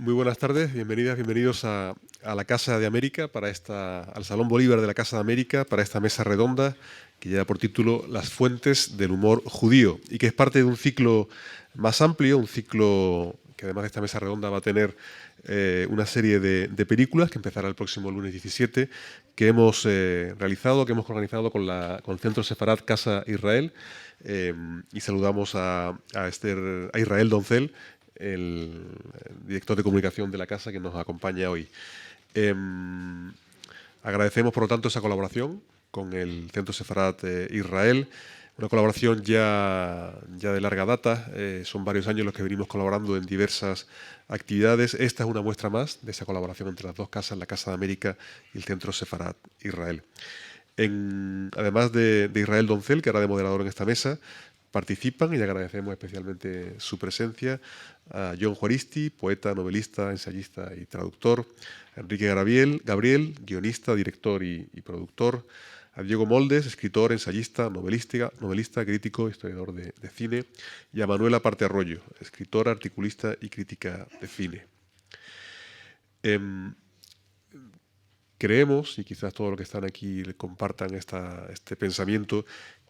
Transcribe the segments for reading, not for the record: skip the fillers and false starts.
Muy buenas tardes, bienvenidas, bienvenidos a la Casa de América, al Salón Bolívar de la Casa de América, para esta mesa redonda que lleva por título Las fuentes del humor judío y que es parte de un ciclo más amplio, un ciclo que además de esta mesa redonda va a tener una serie de películas que empezará el próximo lunes 17, que hemos realizado, que hemos organizado con el Centro Sefarad Casa Israel, y saludamos a Israel Doncel, el director de comunicación de la casa, que nos acompaña hoy. Agradecemos, por lo tanto, esa colaboración con el Centro Sefarad Israel, una colaboración ya de larga data. Son varios años los que venimos colaborando en diversas actividades. Esta es una muestra más de esa colaboración entre las dos casas, la Casa de América y el Centro Sefarad Israel. Además de Israel Doncel, que hará de moderador en esta mesa, participan, y agradecemos especialmente su presencia, a John Juaristi, poeta, novelista, ensayista y traductor; a Enrique Gabriel, guionista, director y productor; a Diego Moldes, escritor, ensayista, novelista, crítico, historiador de cine; y a Manuela Parte Arroyo, escritora, articulista y crítica de cine. Creemos, y quizás todos los que están aquí compartan este pensamiento,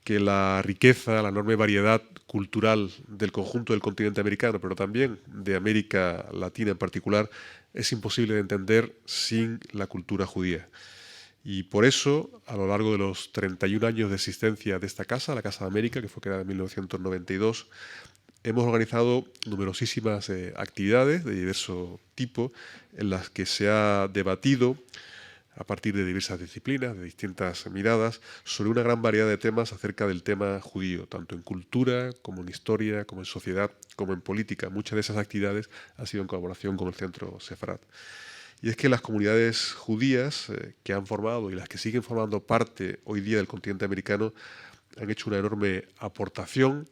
que la riqueza, la enorme variedad cultural del conjunto del continente americano, pero también de América Latina en particular, es imposible de entender sin la cultura judía. Y por eso, a lo largo de los 31 años de existencia de esta casa, la Casa de América, que fue creada en 1992, hemos organizado numerosísimas actividades de diverso tipo en las que se ha debatido, a partir de diversas disciplinas, de distintas miradas, sobre una gran variedad de temas acerca del tema judío, tanto en cultura, como en historia, como en sociedad, como en política. Muchas de esas actividades han sido en colaboración con el Centro Sefarad. Y es que las comunidades judías que han formado y las que siguen formando parte hoy día del continente americano han hecho una enorme aportación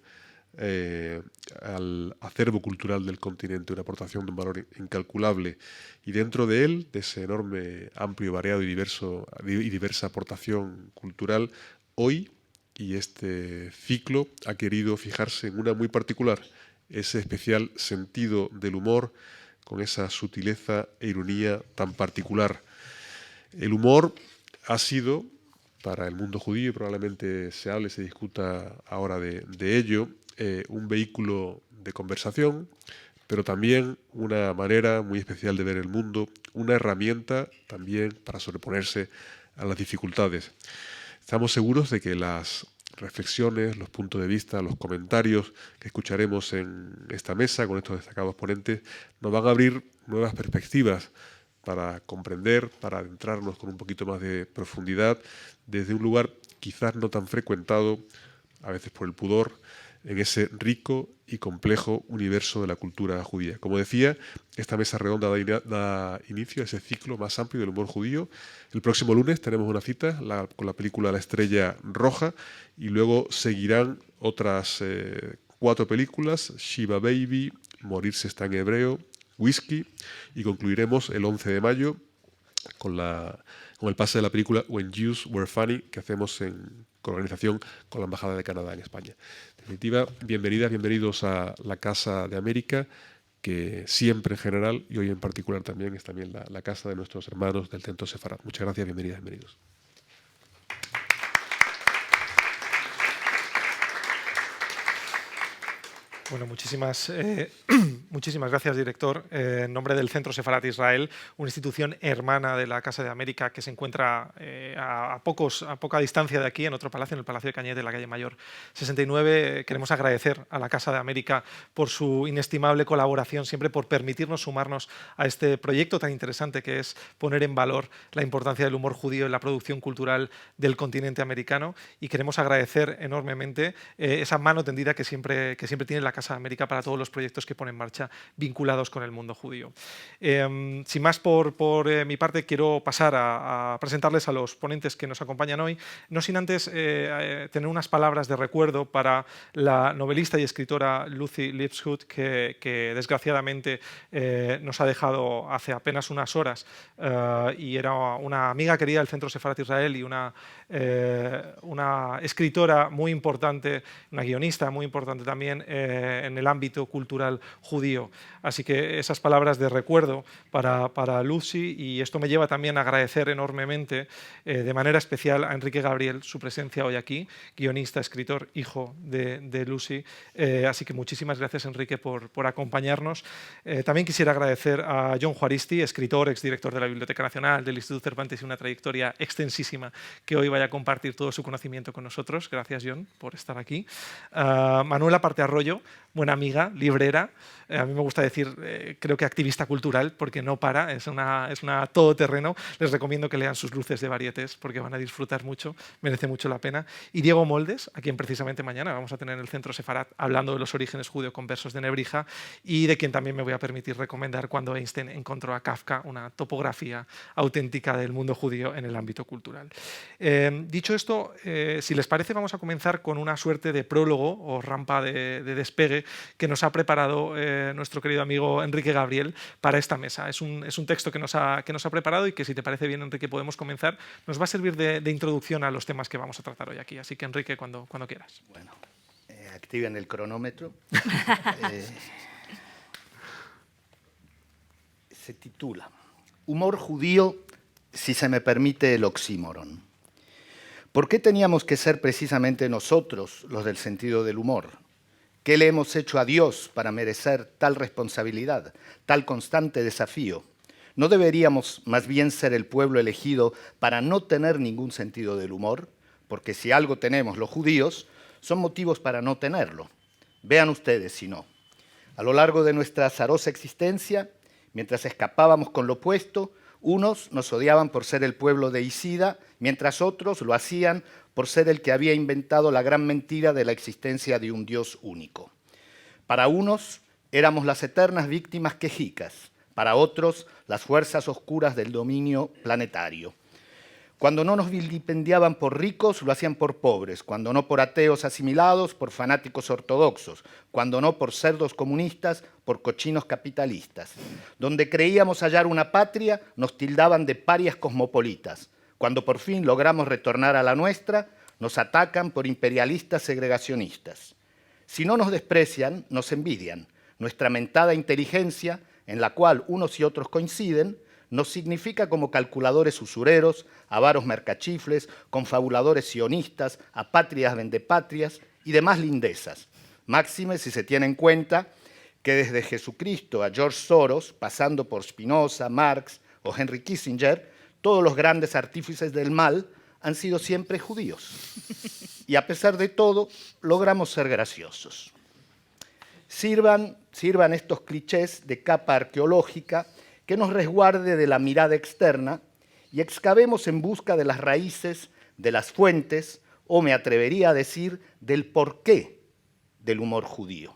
al acervo cultural del continente, una aportación de un valor incalculable. Y dentro de él, de ese enorme, amplio, variado y diversa aportación cultural, hoy, y este ciclo ha querido fijarse en una muy particular, ese especial sentido del humor, con esa sutileza e ironía tan particular. El humor ha sido, para el mundo judío, y probablemente se hable, se discuta ahora de ello, un vehículo de conversación, pero también una manera muy especial de ver el mundo, una herramienta también para sobreponerse a las dificultades. Estamos seguros de que las reflexiones, los puntos de vista, los comentarios que escucharemos en esta mesa con estos destacados ponentes nos van a abrir nuevas perspectivas para comprender, para adentrarnos con un poquito más de profundidad desde un lugar quizás no tan frecuentado, a veces por el pudor, en ese rico y complejo universo de la cultura judía. Como decía, esta mesa redonda da inicio a ese ciclo más amplio del humor judío. El próximo lunes tenemos una cita con la película La Estrella Roja, y luego seguirán otras 4 películas: Shiva Baby, Morirse está en hebreo, Whisky, y concluiremos el 11 de mayo con el pase de la película When Jews Were Funny, que hacemos en organización con la Embajada de Canadá en España. En definitiva, bienvenidas, bienvenidos a la Casa de América, que siempre en general, y hoy en particular también, es también la casa de nuestros hermanos del Centro Sefarad. Muchas gracias, bienvenidas, bienvenidos. Bueno, muchísimas gracias, director. En nombre del Centro Sefarad Israel, una institución hermana de la Casa de América que se encuentra a poca distancia de aquí, en otro palacio, en el Palacio de Cañete, en la calle Mayor 69. Queremos agradecer a la Casa de América por su inestimable colaboración, siempre por permitirnos sumarnos a este proyecto tan interesante que es poner en valor la importancia del humor judío en la producción cultural del continente americano. Y queremos agradecer enormemente esa mano tendida que siempre tiene la Casa de América para todos los proyectos que pone en marcha vinculados con el mundo judío. Sin más por mi parte, quiero pasar a presentarles a los ponentes que nos acompañan hoy, no sin antes tener unas palabras de recuerdo para la novelista y escritora Lucy Lipshut, que desgraciadamente nos ha dejado hace apenas unas horas, y era una amiga querida del Centro Sefarad Israel y una escritora muy importante, una guionista muy importante también, en el ámbito cultural judío. Así que esas palabras de recuerdo para Lucy, y esto me lleva también a agradecer enormemente de manera especial a Enrique Gabriel su presencia hoy aquí, guionista, escritor, hijo de Lucy. Así que muchísimas gracias, Enrique, por acompañarnos. También quisiera agradecer a Jon Juaristi, escritor, exdirector de la Biblioteca Nacional, del Instituto Cervantes y una trayectoria extensísima, que hoy vaya a compartir todo su conocimiento con nosotros. Gracias, Jon, por estar aquí. Manuela Parte Arroyo, buena amiga, librera, a mí me gusta decir, creo que activista cultural, porque no para, es una todoterreno. Les recomiendo que lean sus luces de varietés, porque van a disfrutar mucho, merece mucho la pena. Y Diego Moldes, a quien precisamente mañana vamos a tener en el Centro Sefarat, hablando de los orígenes judeo-conversos de Nebrija, y de quien también me voy a permitir recomendar Cuando Einstein encontró a Kafka, una topografía auténtica del mundo judío en el ámbito cultural. Dicho esto, si les parece, vamos a comenzar con una suerte de prólogo o rampa de despegue que nos ha preparado nuestro querido amigo Enrique Gabriel para esta mesa. Es un texto que nos ha preparado y que, si te parece bien, Enrique, podemos comenzar. Nos va a servir de introducción a los temas que vamos a tratar hoy aquí. Así que, Enrique, cuando quieras. Bueno, activen el cronómetro. Se titula Humor judío, si se me permite el oxímoron. ¿Por qué teníamos que ser precisamente nosotros los del sentido del humor? ¿Qué le hemos hecho a Dios para merecer tal responsabilidad, tal constante desafío? ¿No deberíamos más bien ser el pueblo elegido para no tener ningún sentido del humor? Porque si algo tenemos los judíos, son motivos para no tenerlo. Vean ustedes si no. A lo largo de nuestra azarosa existencia, mientras escapábamos con lo opuesto, unos nos odiaban por ser el pueblo de Isida, mientras otros lo hacían por ser el que había inventado la gran mentira de la existencia de un Dios único. Para unos éramos las eternas víctimas quejicas, para otros las fuerzas oscuras del dominio planetario. Cuando no nos vilipendiaban por ricos, lo hacían por pobres, cuando no por ateos asimilados, por fanáticos ortodoxos, cuando no por cerdos comunistas, por cochinos capitalistas. Donde creíamos hallar una patria, nos tildaban de parias cosmopolitas. Cuando por fin logramos retornar a la nuestra, nos atacan por imperialistas segregacionistas. Si no nos desprecian, nos envidian. Nuestra mentada inteligencia, en la cual unos y otros coinciden, nos significa como calculadores usureros, avaros mercachifles, confabuladores sionistas, apátridas vendepatrias y demás lindezas. Máxime si se tiene en cuenta que desde Jesucristo a George Soros, pasando por Spinoza, Marx o Henry Kissinger, todos los grandes artífices del mal han sido siempre judíos. Y a pesar de todo, logramos ser graciosos. Sirvan estos clichés de capa arqueológica que nos resguarde de la mirada externa y excavemos en busca de las raíces, de las fuentes, o me atrevería a decir, del porqué del humor judío.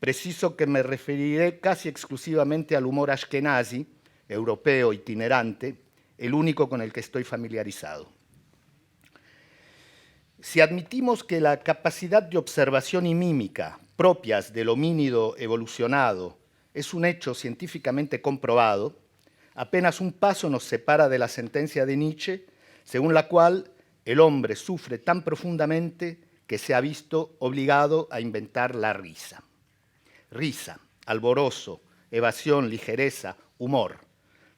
Preciso que me referiré casi exclusivamente al humor ashkenazi, europeo itinerante, el único con el que estoy familiarizado. Si admitimos que la capacidad de observación y mímica propias del homínido evolucionado es un hecho científicamente comprobado, apenas un paso nos separa de la sentencia de Nietzsche, según la cual el hombre sufre tan profundamente que se ha visto obligado a inventar la risa. Risa, alborozo, evasión, ligereza, humor.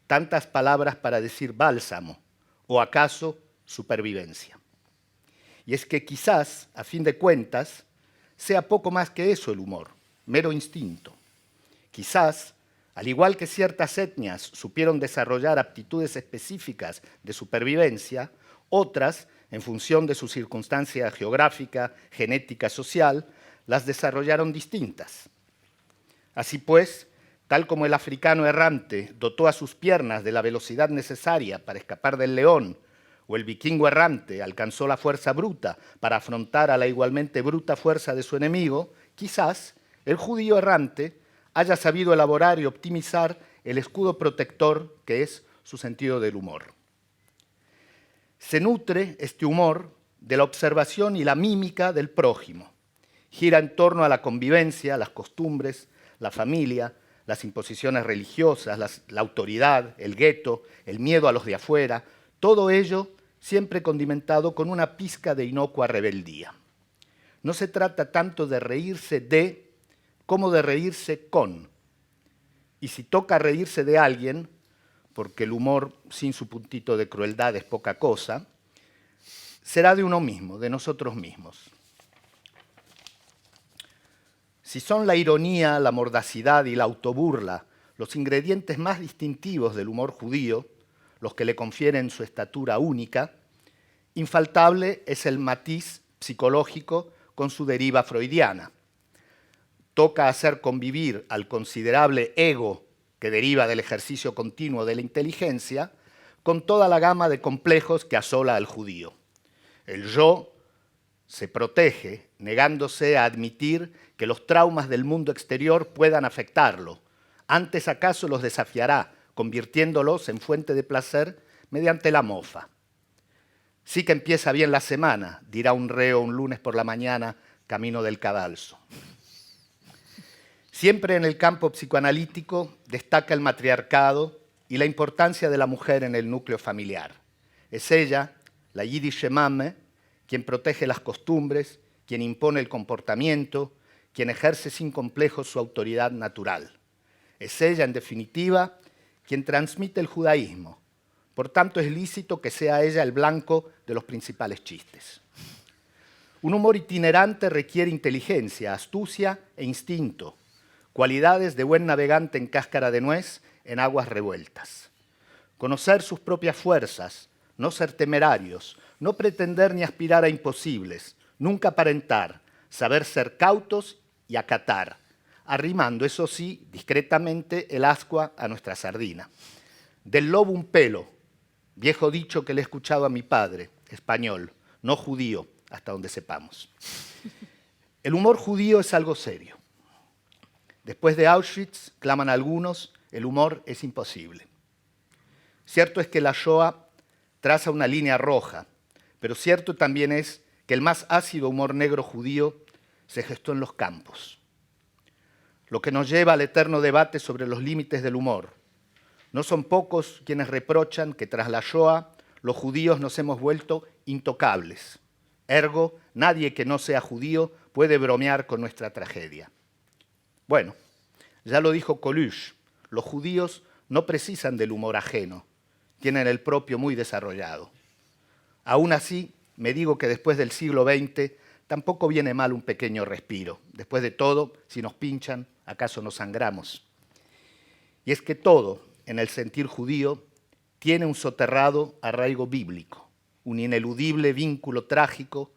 Tantas palabras para decir bálsamo, o acaso supervivencia. Y es que quizás, a fin de cuentas, sea poco más que eso el humor, mero instinto. Quizás, al igual que ciertas etnias supieron desarrollar aptitudes específicas de supervivencia, otras, en función de su circunstancia geográfica, genética, social, las desarrollaron distintas. Así pues, tal como el africano errante dotó a sus piernas de la velocidad necesaria para escapar del león, o el vikingo errante alcanzó la fuerza bruta para afrontar a la igualmente bruta fuerza de su enemigo, quizás el judío errante haya sabido elaborar y optimizar el escudo protector que es su sentido del humor. Se nutre este humor de la observación y la mímica del prójimo. Gira en torno a la convivencia, las costumbres, la familia, las imposiciones religiosas, la autoridad, el gueto, el miedo a los de afuera, todo ello siempre condimentado con una pizca de inocua rebeldía. no se trata tanto de reírse de como de reírse con. Y si toca reírse de alguien, porque el humor sin su puntito de crueldad es poca cosa, será de uno mismo, de nosotros mismos. Si son la ironía, la mordacidad y la autoburla los ingredientes más distintivos del humor judío, los que le confieren su estatura única, infaltable es el matiz psicológico con su deriva freudiana. Toca hacer convivir al considerable ego que deriva del ejercicio continuo de la inteligencia con toda la gama de complejos que asola al judío. El yo se protege negándose a admitir que los traumas del mundo exterior puedan afectarlo. Antes acaso los desafiará, convirtiéndolos en fuente de placer mediante la mofa. Sí que empieza bien la semana, dirá un reo un lunes por la mañana, camino del cadalso. Siempre en el campo psicoanalítico destaca el matriarcado y la importancia de la mujer en el núcleo familiar. Es ella, la Yiddische Mame, quien protege las costumbres, quien impone el comportamiento, quien ejerce sin complejos su autoridad natural. Es ella, en definitiva, quien transmite el judaísmo. Por tanto, es lícito que sea ella el blanco de los principales chistes. Un humor itinerante requiere inteligencia, astucia e instinto, cualidades de buen navegante en cáscara de nuez en aguas revueltas. Conocer sus propias fuerzas, no ser temerarios, no pretender ni aspirar a imposibles, nunca aparentar, saber ser cautos y acatar, arrimando, eso sí, discretamente el ascua a nuestra sardina. Del lobo un pelo, viejo dicho que le he escuchado a mi padre, español, no judío, hasta donde sepamos. El humor judío es algo serio. Después de Auschwitz, claman algunos, el humor es imposible. Cierto es que la Shoah traza una línea roja, pero cierto también es que el más ácido humor negro judío se gestó en los campos. Lo que nos lleva al eterno debate sobre los límites del humor. No son pocos quienes reprochan que tras la Shoah los judíos nos hemos vuelto intocables. Ergo, nadie que no sea judío puede bromear con nuestra tragedia. Bueno, ya lo dijo Coluche, los judíos no precisan del humor ajeno, tienen el propio muy desarrollado. Aún así, me digo que después del siglo XX tampoco viene mal un pequeño respiro. Después de todo, si nos pinchan, ¿acaso nos sangramos? Y es que todo, en el sentir judío, tiene un soterrado arraigo bíblico, un ineludible vínculo trágico,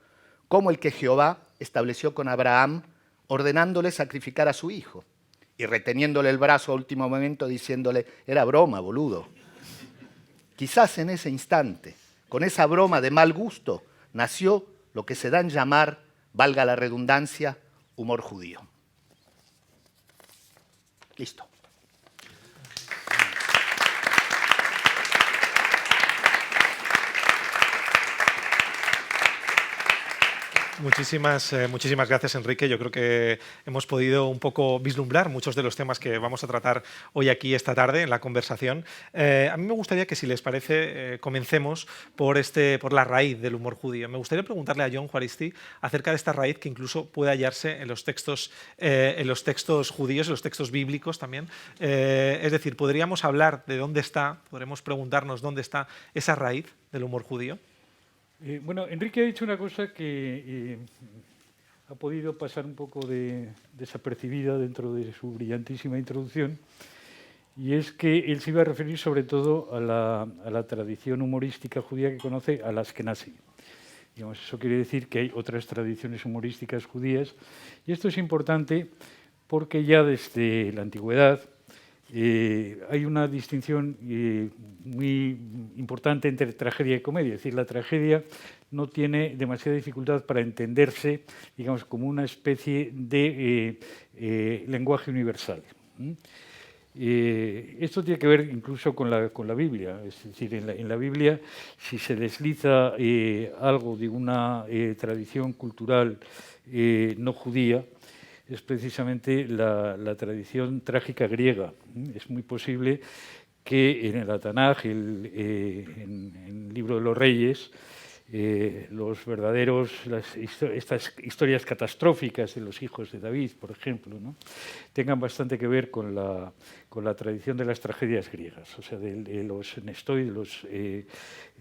como el que Jehová estableció con Abraham, ordenándole sacrificar a su hijo y reteniéndole el brazo a último momento diciéndole, era broma, boludo. Quizás en ese instante, con esa broma de mal gusto, nació lo que se da en llamar, valga la redundancia, humor judío. Listo. Muchísimas gracias, Enrique. Yo creo que hemos podido un poco vislumbrar muchos de los temas que vamos a tratar hoy aquí esta tarde en la conversación. A mí me gustaría que, si les parece, comencemos por la raíz del humor judío. Me gustaría preguntarle a Jon Juaristi acerca de esta raíz que incluso puede hallarse en los textos judíos, en los textos bíblicos también. Es decir, ¿podríamos hablar de dónde está, podremos preguntarnos dónde está esa raíz del humor judío? Bueno, Enrique ha dicho una cosa que ha podido pasar un poco desapercibida dentro de su brillantísima introducción, y es que él se iba a referir sobre todo a la tradición humorística judía que conoce, a las Ashkenazi. Digamos, eso quiere decir que hay otras tradiciones humorísticas judías, y esto es importante porque ya desde la antigüedad hay una distinción muy importante entre tragedia y comedia. Es decir, la tragedia no tiene demasiada dificultad para entenderse, digamos, como una especie de lenguaje universal. Esto tiene que ver incluso con la Biblia. Es decir, en la Biblia, si se desliza algo de una tradición cultural no judía, es precisamente la tradición trágica griega. Es muy posible que en el Tanaj, en el libro de los Reyes, los verdaderos, estas historias catastróficas de los hijos de David, por ejemplo, ¿no?, tengan bastante que ver con la tradición de las tragedias griegas, o sea, de los Nestoi,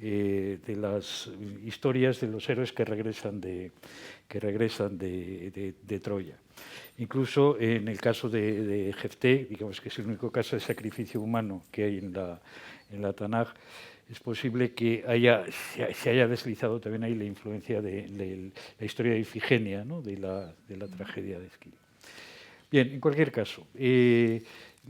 de las historias de los héroes que regresan de Troya. Incluso en el caso de Jefté, digamos que es el único caso de sacrificio humano que hay en la Tanaj, es posible que se haya deslizado también ahí la influencia de la historia de Ifigenia, ¿no?, de la tragedia de Esquilo. Bien, en cualquier caso,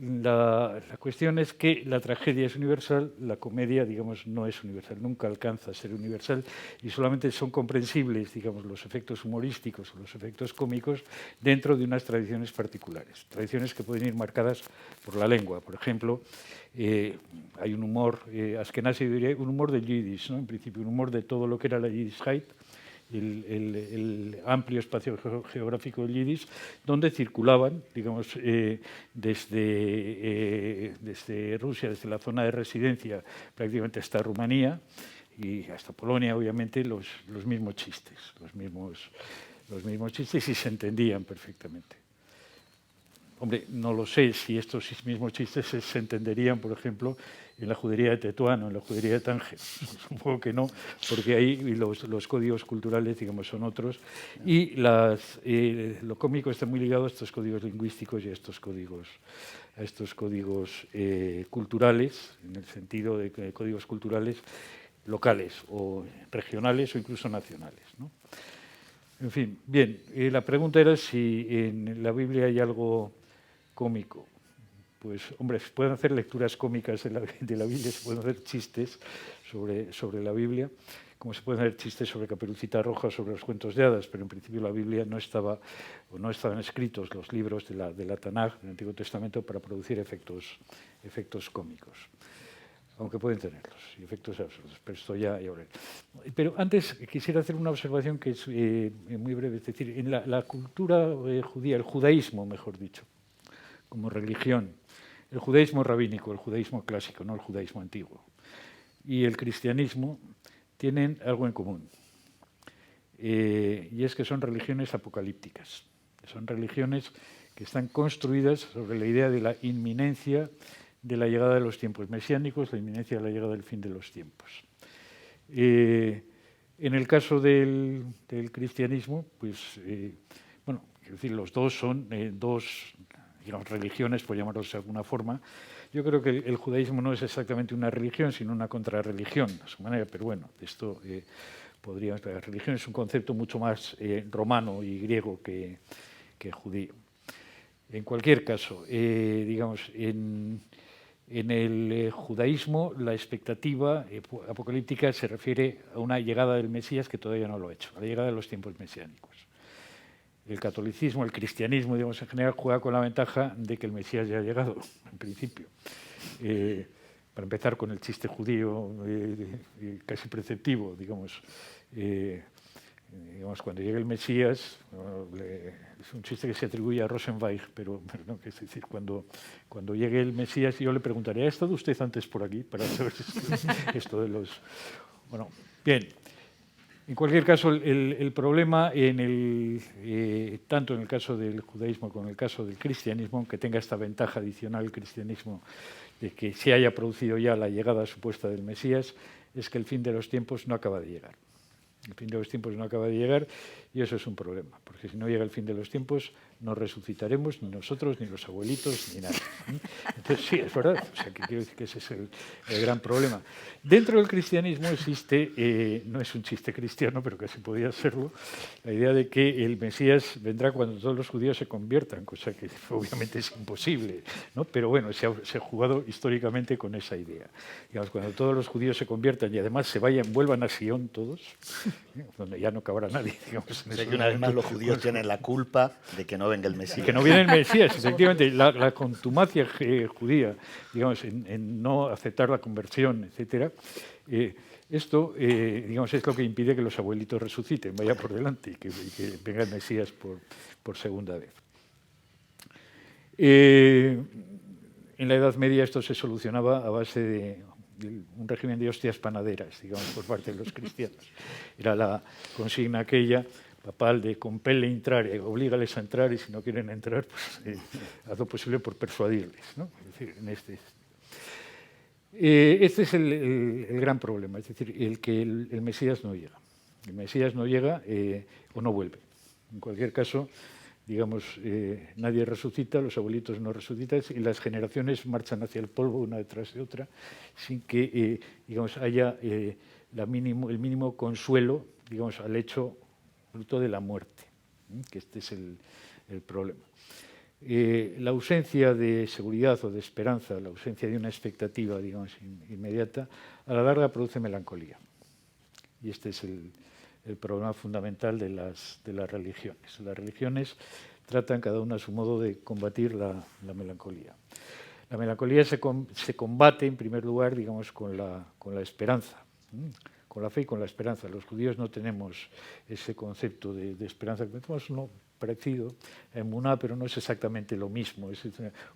la cuestión es que la tragedia es universal, la comedia, digamos, no es universal, nunca alcanza a ser universal y solamente son comprensibles, digamos, los efectos humorísticos o los efectos cómicos dentro de unas tradiciones particulares, tradiciones que pueden ir marcadas por la lengua. Por ejemplo, hay un humor askenazi, diría, un humor del yiddish, ¿no?, en principio, un humor de todo lo que era la Yiddishkeit, el amplio espacio geográfico del yiddish, donde circulaban, digamos, desde Rusia, desde la zona de residencia, prácticamente hasta Rumanía y hasta Polonia, obviamente, los mismos chistes, los mismos chistes, y se entendían perfectamente. Hombre, no lo sé si estos mismos chistes se entenderían, por ejemplo, en la judería de Tetuán o en la judería de Tánger. Supongo que no, porque ahí los códigos culturales, digamos, son otros. Y lo cómico está muy ligado a estos códigos lingüísticos y a estos códigos culturales, en el sentido de códigos culturales locales o regionales o incluso nacionales, ¿no? En fin, bien, la pregunta era si en la Biblia hay algo cómico. Pues, hombre, se pueden hacer lecturas cómicas de la Biblia, se pueden hacer chistes sobre la Biblia, como se pueden hacer chistes sobre Caperucita Roja, sobre los cuentos de hadas, pero en principio la Biblia no estaban escritos los libros de la Tanaj, del Antiguo Testamento, para producir efectos cómicos, aunque pueden tenerlos, y efectos absurdos, pero esto ya veré. Pero antes quisiera hacer una observación que es muy breve, es decir, en la cultura judía, el judaísmo, mejor dicho, como religión, el judaísmo rabínico, el judaísmo clásico, no el judaísmo antiguo, y el cristianismo tienen algo en común, y es que son religiones apocalípticas, son religiones que están construidas sobre la idea de la inminencia de la llegada de los tiempos mesiánicos, la inminencia de la llegada del fin de los tiempos. En el caso del cristianismo, pues, bueno, quiero decir, los dos son dos, digamos, religiones, por llamarlos de alguna forma. Yo creo que el judaísmo no es exactamente una religión, sino una contrarreligión, a su manera, pero bueno, esto podríamos... La religión es un concepto mucho más romano y griego que judío. En cualquier caso, digamos, en el judaísmo la expectativa apocalíptica se refiere a una llegada del Mesías que todavía no lo ha hecho, a la llegada de los tiempos mesiánicos. El catolicismo, el cristianismo, digamos, en general, juega con la ventaja de que el Mesías ya ha llegado, en principio. Para empezar con el chiste judío casi preceptivo, digamos, cuando llegue el Mesías, es un chiste que se atribuye a Rosenweig, pero no, es decir, cuando llegue el Mesías, yo le preguntaré, ¿ha estado usted antes por aquí? Para saber esto de los... Bueno, bien. En cualquier caso, el problema, tanto en el caso del judaísmo como en el caso del cristianismo, aunque tenga esta ventaja adicional el cristianismo de que se haya producido ya la llegada supuesta del Mesías, es que el fin de los tiempos no acaba de llegar. El fin de los tiempos no acaba de llegar y eso es un problema, porque si no llega el fin de los tiempos no resucitaremos ni nosotros, ni los abuelitos, ni nada. Entonces sí, es verdad, o sea, que quiero decir que ese es el gran problema. Dentro del cristianismo existe, no es un chiste cristiano, pero casi podría serlo, la idea de que el Mesías vendrá cuando todos los judíos se conviertan, cosa que obviamente es imposible, ¿no? Pero bueno, se ha jugado históricamente con esa idea. Digamos, cuando todos los judíos se conviertan y además vuelvan a Sion todos, donde ya no cabrá nadie, digamos. O sea que una vez más los judíos tienen la culpa de que no venga el Mesías. Y que no viene el Mesías, efectivamente, la contumacia judía, digamos, en no aceptar la conversión, etcétera, esto, digamos, es lo que impide que los abuelitos resuciten, vaya por delante, y que venga el Mesías por segunda vez. En la Edad Media esto se solucionaba a base un régimen de hostias panaderas, digamos, por parte de los cristianos. Era la consigna aquella papal de compelle intrare, oblígales a entrar y si no quieren entrar, pues haz lo posible por persuadirles, ¿no? Es decir, este es el gran problema, es decir, el que el Mesías no llega. El Mesías no llega o no vuelve. En cualquier caso, digamos, nadie resucita, los abuelitos no resucitan y las generaciones marchan hacia el polvo una detrás de otra sin que, digamos, haya el mínimo consuelo, digamos, al hecho fruto de la muerte, que este es el problema. La ausencia de seguridad o de esperanza, la ausencia de una expectativa, digamos, inmediata, a la larga produce melancolía. Y este es el problema fundamental de las religiones. Las religiones tratan cada una a su modo de combatir la melancolía. La melancolía se combate, en primer lugar, digamos, con la esperanza, con la fe y con la esperanza. Los judíos no tenemos ese concepto de esperanza, tenemos uno parecido a emuná, pero no es exactamente lo mismo. Es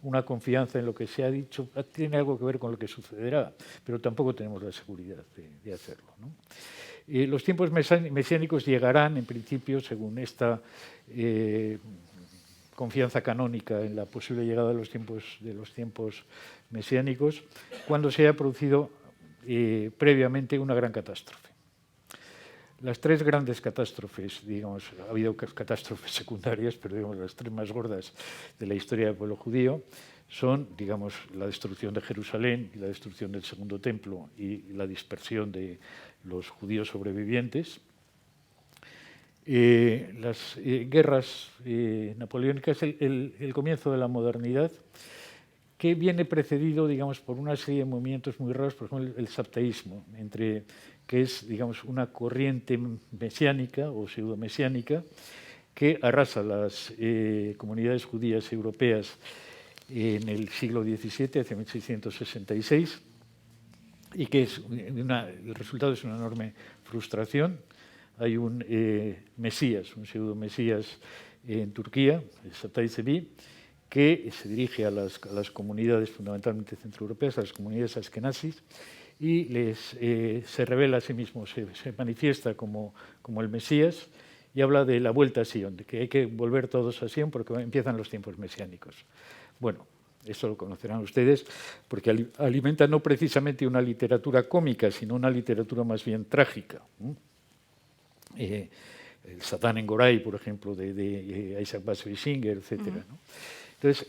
una confianza en lo que se ha dicho, tiene algo que ver con lo que sucederá, pero tampoco tenemos la seguridad de hacerlo, ¿no? Los tiempos mesiánicos llegarán, en principio, según esta confianza canónica en la posible llegada de los tiempos mesiánicos, cuando se haya producido previamente una gran catástrofe. Las tres grandes catástrofes, digamos, ha habido catástrofes secundarias, pero digamos, las tres más gordas de la historia del pueblo judío son, digamos, la destrucción de Jerusalén y la destrucción del Segundo Templo y la dispersión de los judíos sobrevivientes. Las guerras napoleónicas, el comienzo de la modernidad, que viene precedido, digamos, por una serie de movimientos muy raros, por ejemplo, el sabteísmo, que es, digamos, una corriente mesiánica o pseudo-mesiánica que arrasa las comunidades judías europeas en el siglo XVII, hacia 1666, y que el resultado es una enorme frustración. Hay un mesías, un pseudo-mesías en Turquía, el Sabtai Zevi, que se dirige a las comunidades fundamentalmente centroeuropeas, a las comunidades askenazis, y se revela a sí mismo, se manifiesta como el Mesías y habla de la vuelta a Sion, de que hay que volver todos a Sion porque empiezan los tiempos mesiánicos. Bueno, eso lo conocerán ustedes, porque alimenta no precisamente una literatura cómica, sino una literatura más bien trágica. El Satán en Goray, por ejemplo, de Isaac Bashevis Singer, etc. ¿no? Entonces,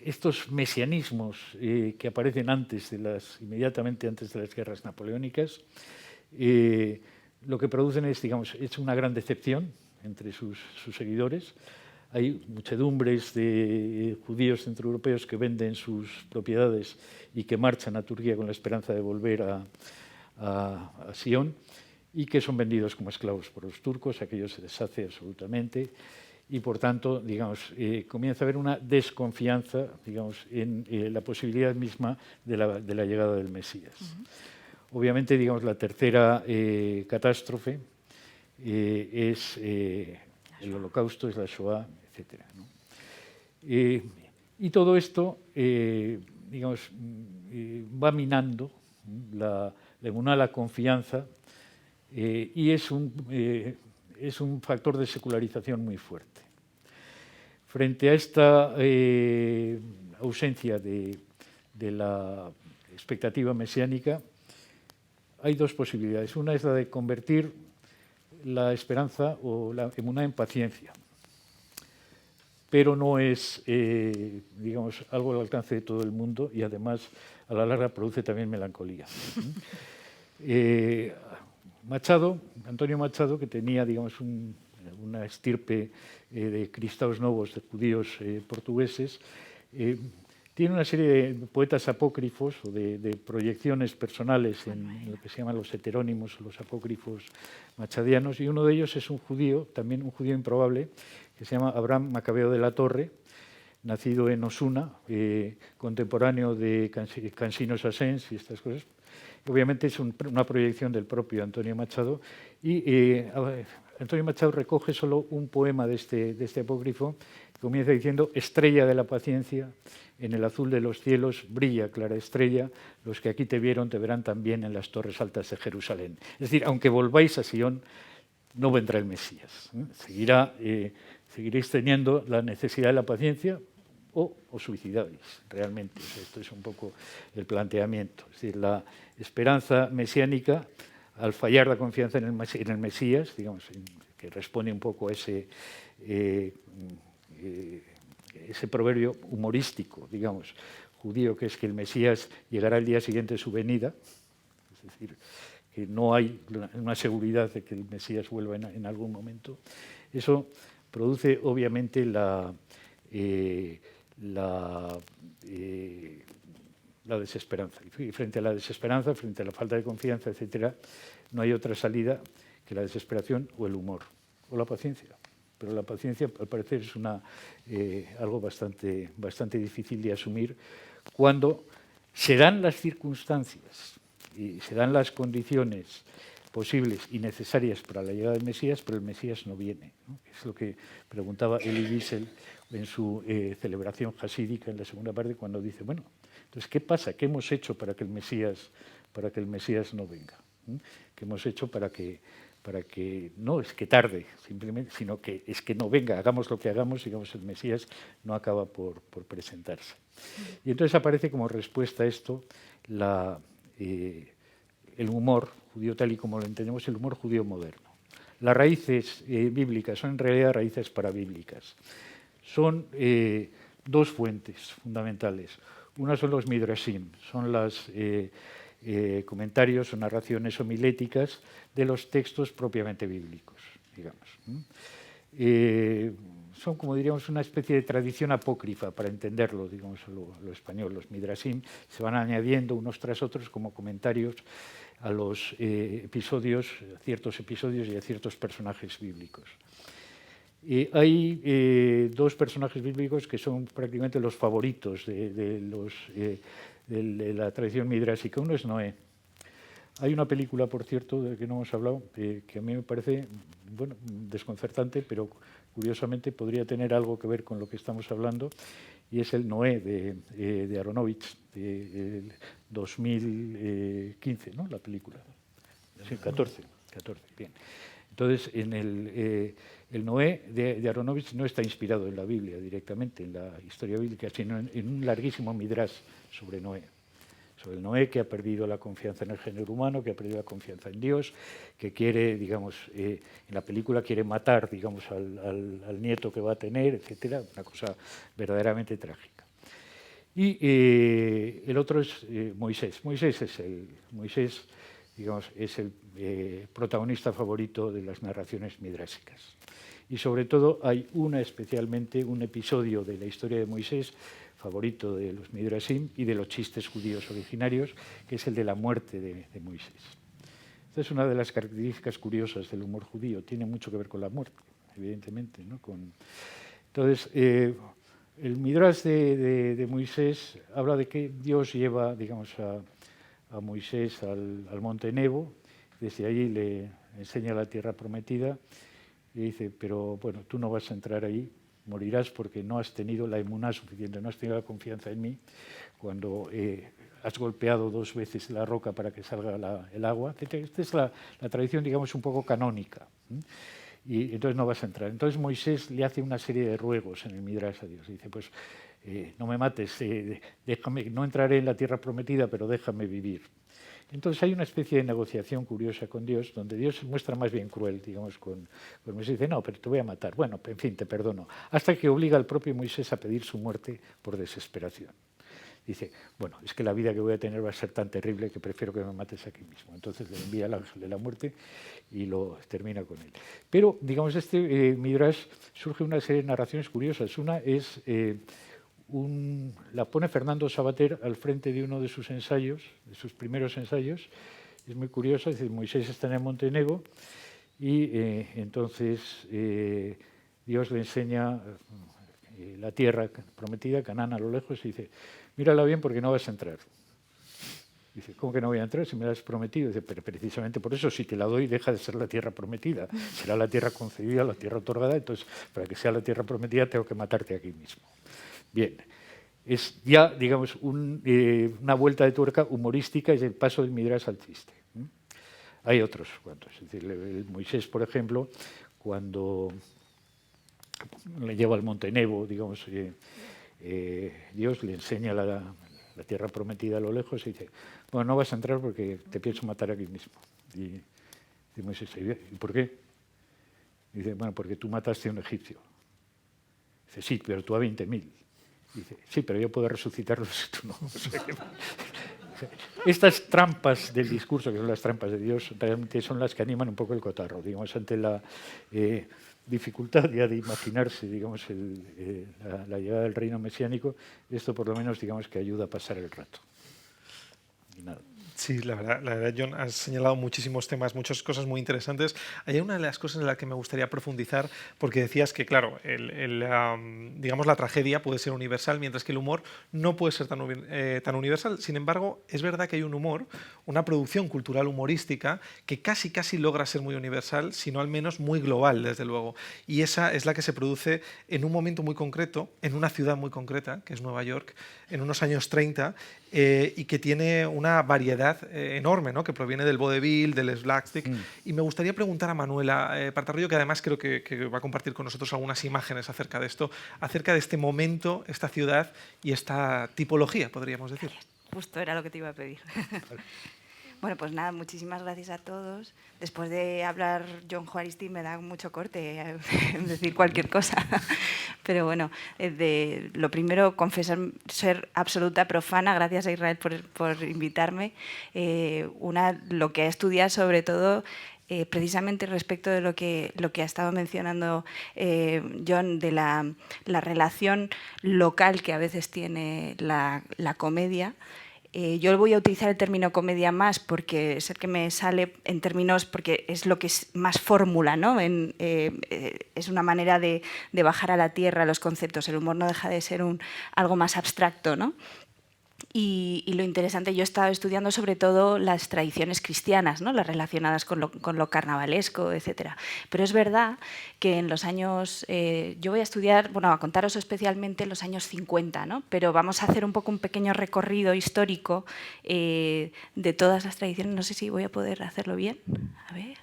estos mesianismos que aparecen inmediatamente antes de las guerras napoleónicas, lo que producen es, digamos, una gran decepción entre sus seguidores. Hay muchedumbres de judíos centroeuropeos que venden sus propiedades y que marchan a Turquía con la esperanza de volver a Sion y que son vendidos como esclavos por los turcos. Aquello se deshace absolutamente y, por tanto, digamos, comienza a haber una desconfianza, digamos, en la posibilidad misma de la llegada del Mesías. Obviamente, digamos, la tercera catástrofe es el Holocausto, es la Shoah, etc. ¿no? Y todo esto, digamos, va minando la confianza y es un factor de secularización muy fuerte. Frente a esta ausencia de la expectativa mesiánica, hay dos posibilidades. Una es la de convertir la esperanza o la emuná en paciencia, pero no es, digamos, algo al alcance de todo el mundo y además a la larga produce también melancolía. Antonio Machado, que tenía, digamos, una estirpe de cristaos novos, de judíos portugueses, tiene una serie de poetas apócrifos o de proyecciones personales en lo que se llaman los heterónimos, los apócrifos machadianos, y uno de ellos es un judío, también un judío improbable, que se llama Abraham Macabeo de la Torre, nacido en Osuna, contemporáneo de Cansino Sassens y estas cosas, Obviamente es una proyección del propio Antonio Machado y Antonio Machado recoge solo un poema de este apócrifo que comienza diciendo: estrella de la paciencia, en el azul de los cielos brilla clara estrella, los que aquí te vieron te verán también en las torres altas de Jerusalén. Es decir, aunque volváis a Sion, no vendrá el Mesías. Seguiréis teniendo la necesidad de la paciencia o suicidáis, realmente. O sea, esto es un poco el planteamiento. Es decir, la esperanza mesiánica, al fallar la confianza en el Mesías, digamos, que responde un poco a ese proverbio humorístico, digamos, judío, que es que el Mesías llegará el día siguiente de su venida, es decir, que no hay una seguridad de que el Mesías vuelva en algún momento. Eso produce, obviamente, la desesperanza. Y frente a la desesperanza, frente a la falta de confianza, etcétera, no hay otra salida que la desesperación o el humor, o la paciencia. Pero la paciencia, al parecer, es algo bastante difícil de asumir cuando se dan las circunstancias y se dan las condiciones posibles y necesarias para la llegada del Mesías, pero el Mesías no viene, ¿no? Es lo que preguntaba Elie Wiesel en su celebración hasídica en la segunda parte, cuando dice: bueno, entonces, ¿qué pasa? ¿Qué hemos hecho para que el Mesías no venga? ¿Qué hemos hecho para que no es que tarde, simplemente, sino que es que no venga, hagamos lo que hagamos, digamos, el Mesías no acaba por presentarse? Y entonces aparece como respuesta a esto el humor judío tal y como lo entendemos, el humor judío moderno. Las raíces bíblicas son en realidad raíces parabíblicas. Son dos fuentes fundamentales. Una son los midrashim, son los comentarios o narraciones homiléticas de los textos propiamente bíblicos, digamos. Son, como diríamos, una especie de tradición apócrifa, para entenderlo, digamos, lo español. Los midrashim se van añadiendo unos tras otros como comentarios a los a ciertos episodios y a ciertos personajes bíblicos. Hay dos personajes bíblicos que son prácticamente los favoritos de la tradición midrásica. Uno es Noé. Hay una película, por cierto, de la que no hemos hablado, que a mí me parece, bueno, desconcertante, pero curiosamente podría tener algo que ver con lo que estamos hablando, y es el Noé de Aronofsky, de 2015, ¿no? La película. Sí, 14, bien. Entonces, el Noé de Aronofsky no está inspirado en la Biblia directamente, en la historia bíblica, sino en un larguísimo midrash sobre Noé. Sobre el Noé, que ha perdido la confianza en el género humano, que ha perdido la confianza en Dios, que quiere, digamos, en la película quiere matar, digamos, al nieto que va a tener, etcétera, una cosa verdaderamente trágica. Y el otro es Moisés. Moisés, digamos, es el protagonista favorito de las narraciones midrásicas. Y sobre todo hay especialmente un episodio de la historia de Moisés favorito de los midrashim y de los chistes judíos originarios, que es el de la muerte de Moisés. Esta es una de las características curiosas del humor judío, tiene mucho que ver con la muerte, evidentemente, ¿no? Entonces, el midrash de Moisés habla de que Dios lleva, digamos, a Moisés al monte Nebo, desde allí le enseña la tierra prometida y dice: pero bueno, tú no vas a entrar ahí, morirás porque no has tenido la emuná suficiente, no has tenido la confianza en mí cuando has golpeado 2 veces la roca para que salga el agua. Esta es la tradición, digamos, un poco canónica. Y entonces no vas a entrar. Entonces Moisés le hace una serie de ruegos en el Midrash a Dios. Dice: pues no me mates, déjame, no entraré en la tierra prometida, pero déjame vivir. Entonces hay una especie de negociación curiosa con Dios, donde Dios se muestra más bien cruel, digamos, con Moisés. Dice: no, pero te voy a matar. Bueno, en fin, te perdono. Hasta que obliga al propio Moisés a pedir su muerte por desesperación. Dice: bueno, es que la vida que voy a tener va a ser tan terrible que prefiero que me mates aquí mismo. Entonces le envía al ángel de la muerte y lo termina con él. Pero, digamos, Midrash surge una serie de narraciones curiosas. Una es... la pone Fernando Savater al frente de uno de sus ensayos, de sus primeros ensayos. Es muy curioso. Es decir, Moisés está en el monte Nebo y entonces Dios le enseña la tierra prometida, Canaán a lo lejos, y dice: mírala bien porque no vas a entrar. Dice, ¿cómo que no voy a entrar si me la has prometido? Dice, pero precisamente por eso, si te la doy, deja de ser la tierra prometida. Será la tierra concedida, la tierra otorgada, entonces, para que sea la tierra prometida, tengo que matarte aquí mismo. Bien, es ya, digamos, una vuelta de tuerca humorística, es el paso del Midrash al chiste. Hay otros cuantos. Es decir, Moisés, por ejemplo, cuando le lleva al monte Nebo, digamos, Dios le enseña la tierra prometida a lo lejos y dice, bueno, no vas a entrar porque te pienso matar aquí mismo. Y Moisés dice, ¿y por qué? Dice, bueno, porque tú mataste a un egipcio. Dice, sí, pero tú a 20.000. Dice, sí, pero yo puedo resucitarlos y tú no. O sea, estas trampas del discurso, que son las trampas de Dios, realmente son las que animan un poco el cotarro, digamos, ante la dificultad ya de imaginarse, digamos, la llegada del reino mesiánico. Esto por lo menos, digamos, que ayuda a pasar el rato. Y nada. Sí, la verdad, Jon, has señalado muchísimos temas, muchas cosas muy interesantes. Hay una de las cosas en la que me gustaría profundizar, porque decías que, claro, digamos, la tragedia puede ser universal, mientras que el humor no puede ser tan universal. Sin embargo, es verdad que hay un humor, una producción cultural humorística, que casi logra ser muy universal, sino al menos muy global, desde luego. Y esa es la que se produce en un momento muy concreto, en una ciudad muy concreta, que es Nueva York, en unos años 30, y que tiene una variedad enorme, ¿no? Que proviene del vodevil, del slapstick. Y me gustaría preguntar a Manuela Partarrillo, que además creo que va a compartir con nosotros algunas imágenes acerca de esto, acerca de este momento, esta ciudad y esta tipología, podríamos decir. Justo era lo que te iba a pedir. Bueno, pues nada, muchísimas gracias a todos. Después de hablar Jon Juaristi me da mucho corte decir cualquier cosa. Pero bueno, lo primero, confesar ser absoluta profana. Gracias a Israel por invitarme. Lo que he estudiado sobre todo, precisamente respecto de lo que ha estado mencionando Jon, de la relación local que a veces tiene la comedia. Yo voy a utilizar el término comedia más porque es el que me sale en términos, porque es lo que es más fórmula, ¿no? Es una manera de bajar a la tierra los conceptos. El humor no deja de ser algo más abstracto, ¿no? Y lo interesante, yo he estado estudiando sobre todo las tradiciones cristianas, ¿no? Las relacionadas con lo carnavalesco, etc. Pero es verdad que en los años, yo voy a estudiar, bueno, a contaros especialmente los años 50, ¿no? Pero vamos a hacer un poco un pequeño recorrido histórico de todas las tradiciones. No sé si voy a poder hacerlo bien. A ver.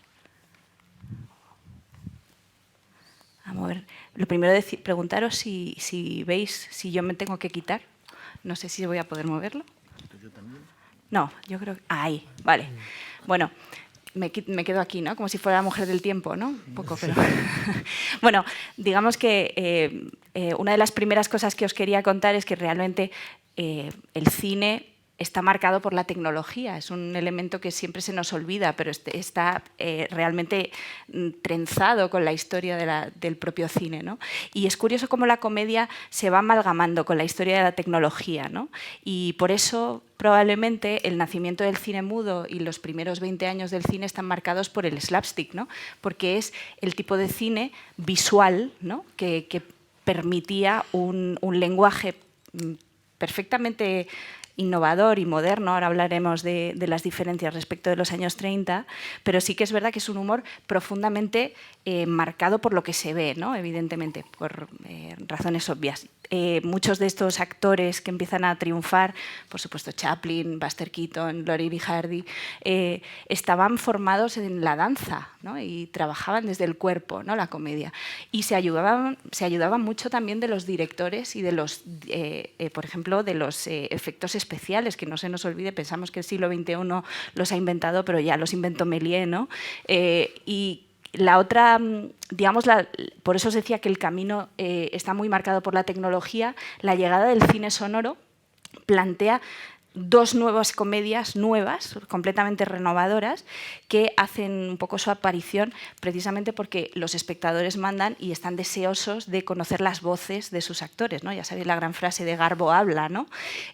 Vamos a ver. Lo primero, preguntaros si veis, si yo me tengo que quitar. No sé si voy a poder moverlo. ¿Yo también? No, yo creo que... ahí, vale. Bueno, me quedo aquí, ¿no? Como si fuera la mujer del tiempo, ¿no? Un poco, pero... Bueno, digamos que una de las primeras cosas que os quería contar es que realmente el cine está marcado por la tecnología. Es un elemento que siempre se nos olvida, pero está realmente trenzado con la historia del propio cine, ¿no? Y es curioso cómo la comedia se va amalgamando con la historia de la tecnología, ¿no? Y por eso probablemente el nacimiento del cine mudo y los primeros 20 años del cine están marcados por el slapstick, ¿no? Porque es el tipo de cine visual, ¿no? que permitía un lenguaje perfectamente innovador y moderno. Ahora hablaremos de las diferencias respecto de los años 30, pero sí que es verdad que es un humor profundamente marcado por lo que se ve, ¿no? Evidentemente, por razones obvias. Muchos de estos actores que empiezan a triunfar, por supuesto Chaplin, Buster Keaton, Laurel y Hardy, estaban formados en la danza, ¿no? Y trabajaban desde el cuerpo, ¿no? La comedia. Y se ayudaban mucho también de los directores y de los, por ejemplo, de los efectos especiales, que no se nos olvide, pensamos que el siglo XXI los ha inventado, pero ya los inventó Méliès, ¿no? Y la otra, digamos, por eso os decía que el camino está muy marcado por la tecnología. La llegada del cine sonoro plantea dos nuevas comedias nuevas, completamente renovadoras, que hacen un poco su aparición precisamente porque los espectadores mandan y están deseosos de conocer las voces de sus actores, ¿no? Ya sabéis la gran frase de Garbo habla, ¿no?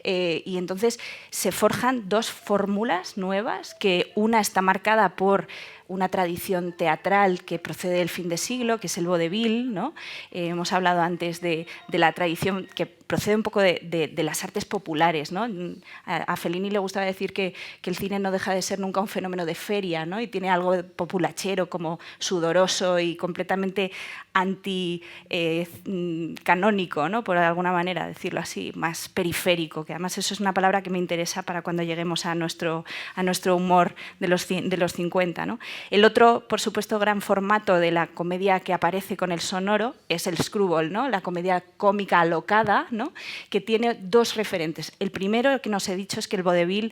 Y entonces se forjan dos fórmulas nuevas, que una está marcada por una tradición teatral que procede del fin de siglo, que es el vodevil, ¿no? Hemos hablado antes de la tradición que procede un poco de las artes populares, ¿no? A Fellini le gustaba decir que el cine no deja de ser nunca un fenómeno de feria, ¿no? Y tiene algo de populachero, como sudoroso y completamente anti-canónico, ¿no? Por alguna manera decirlo así, más periférico, que además eso es una palabra que me interesa para cuando lleguemos a nuestro humor de los 50, ¿no? El otro, por supuesto, gran formato de la comedia que aparece con el sonoro es el screwball, ¿no? La comedia cómica alocada, ¿no? Que tiene dos referentes. El primero que nos he dicho es que el vodevil,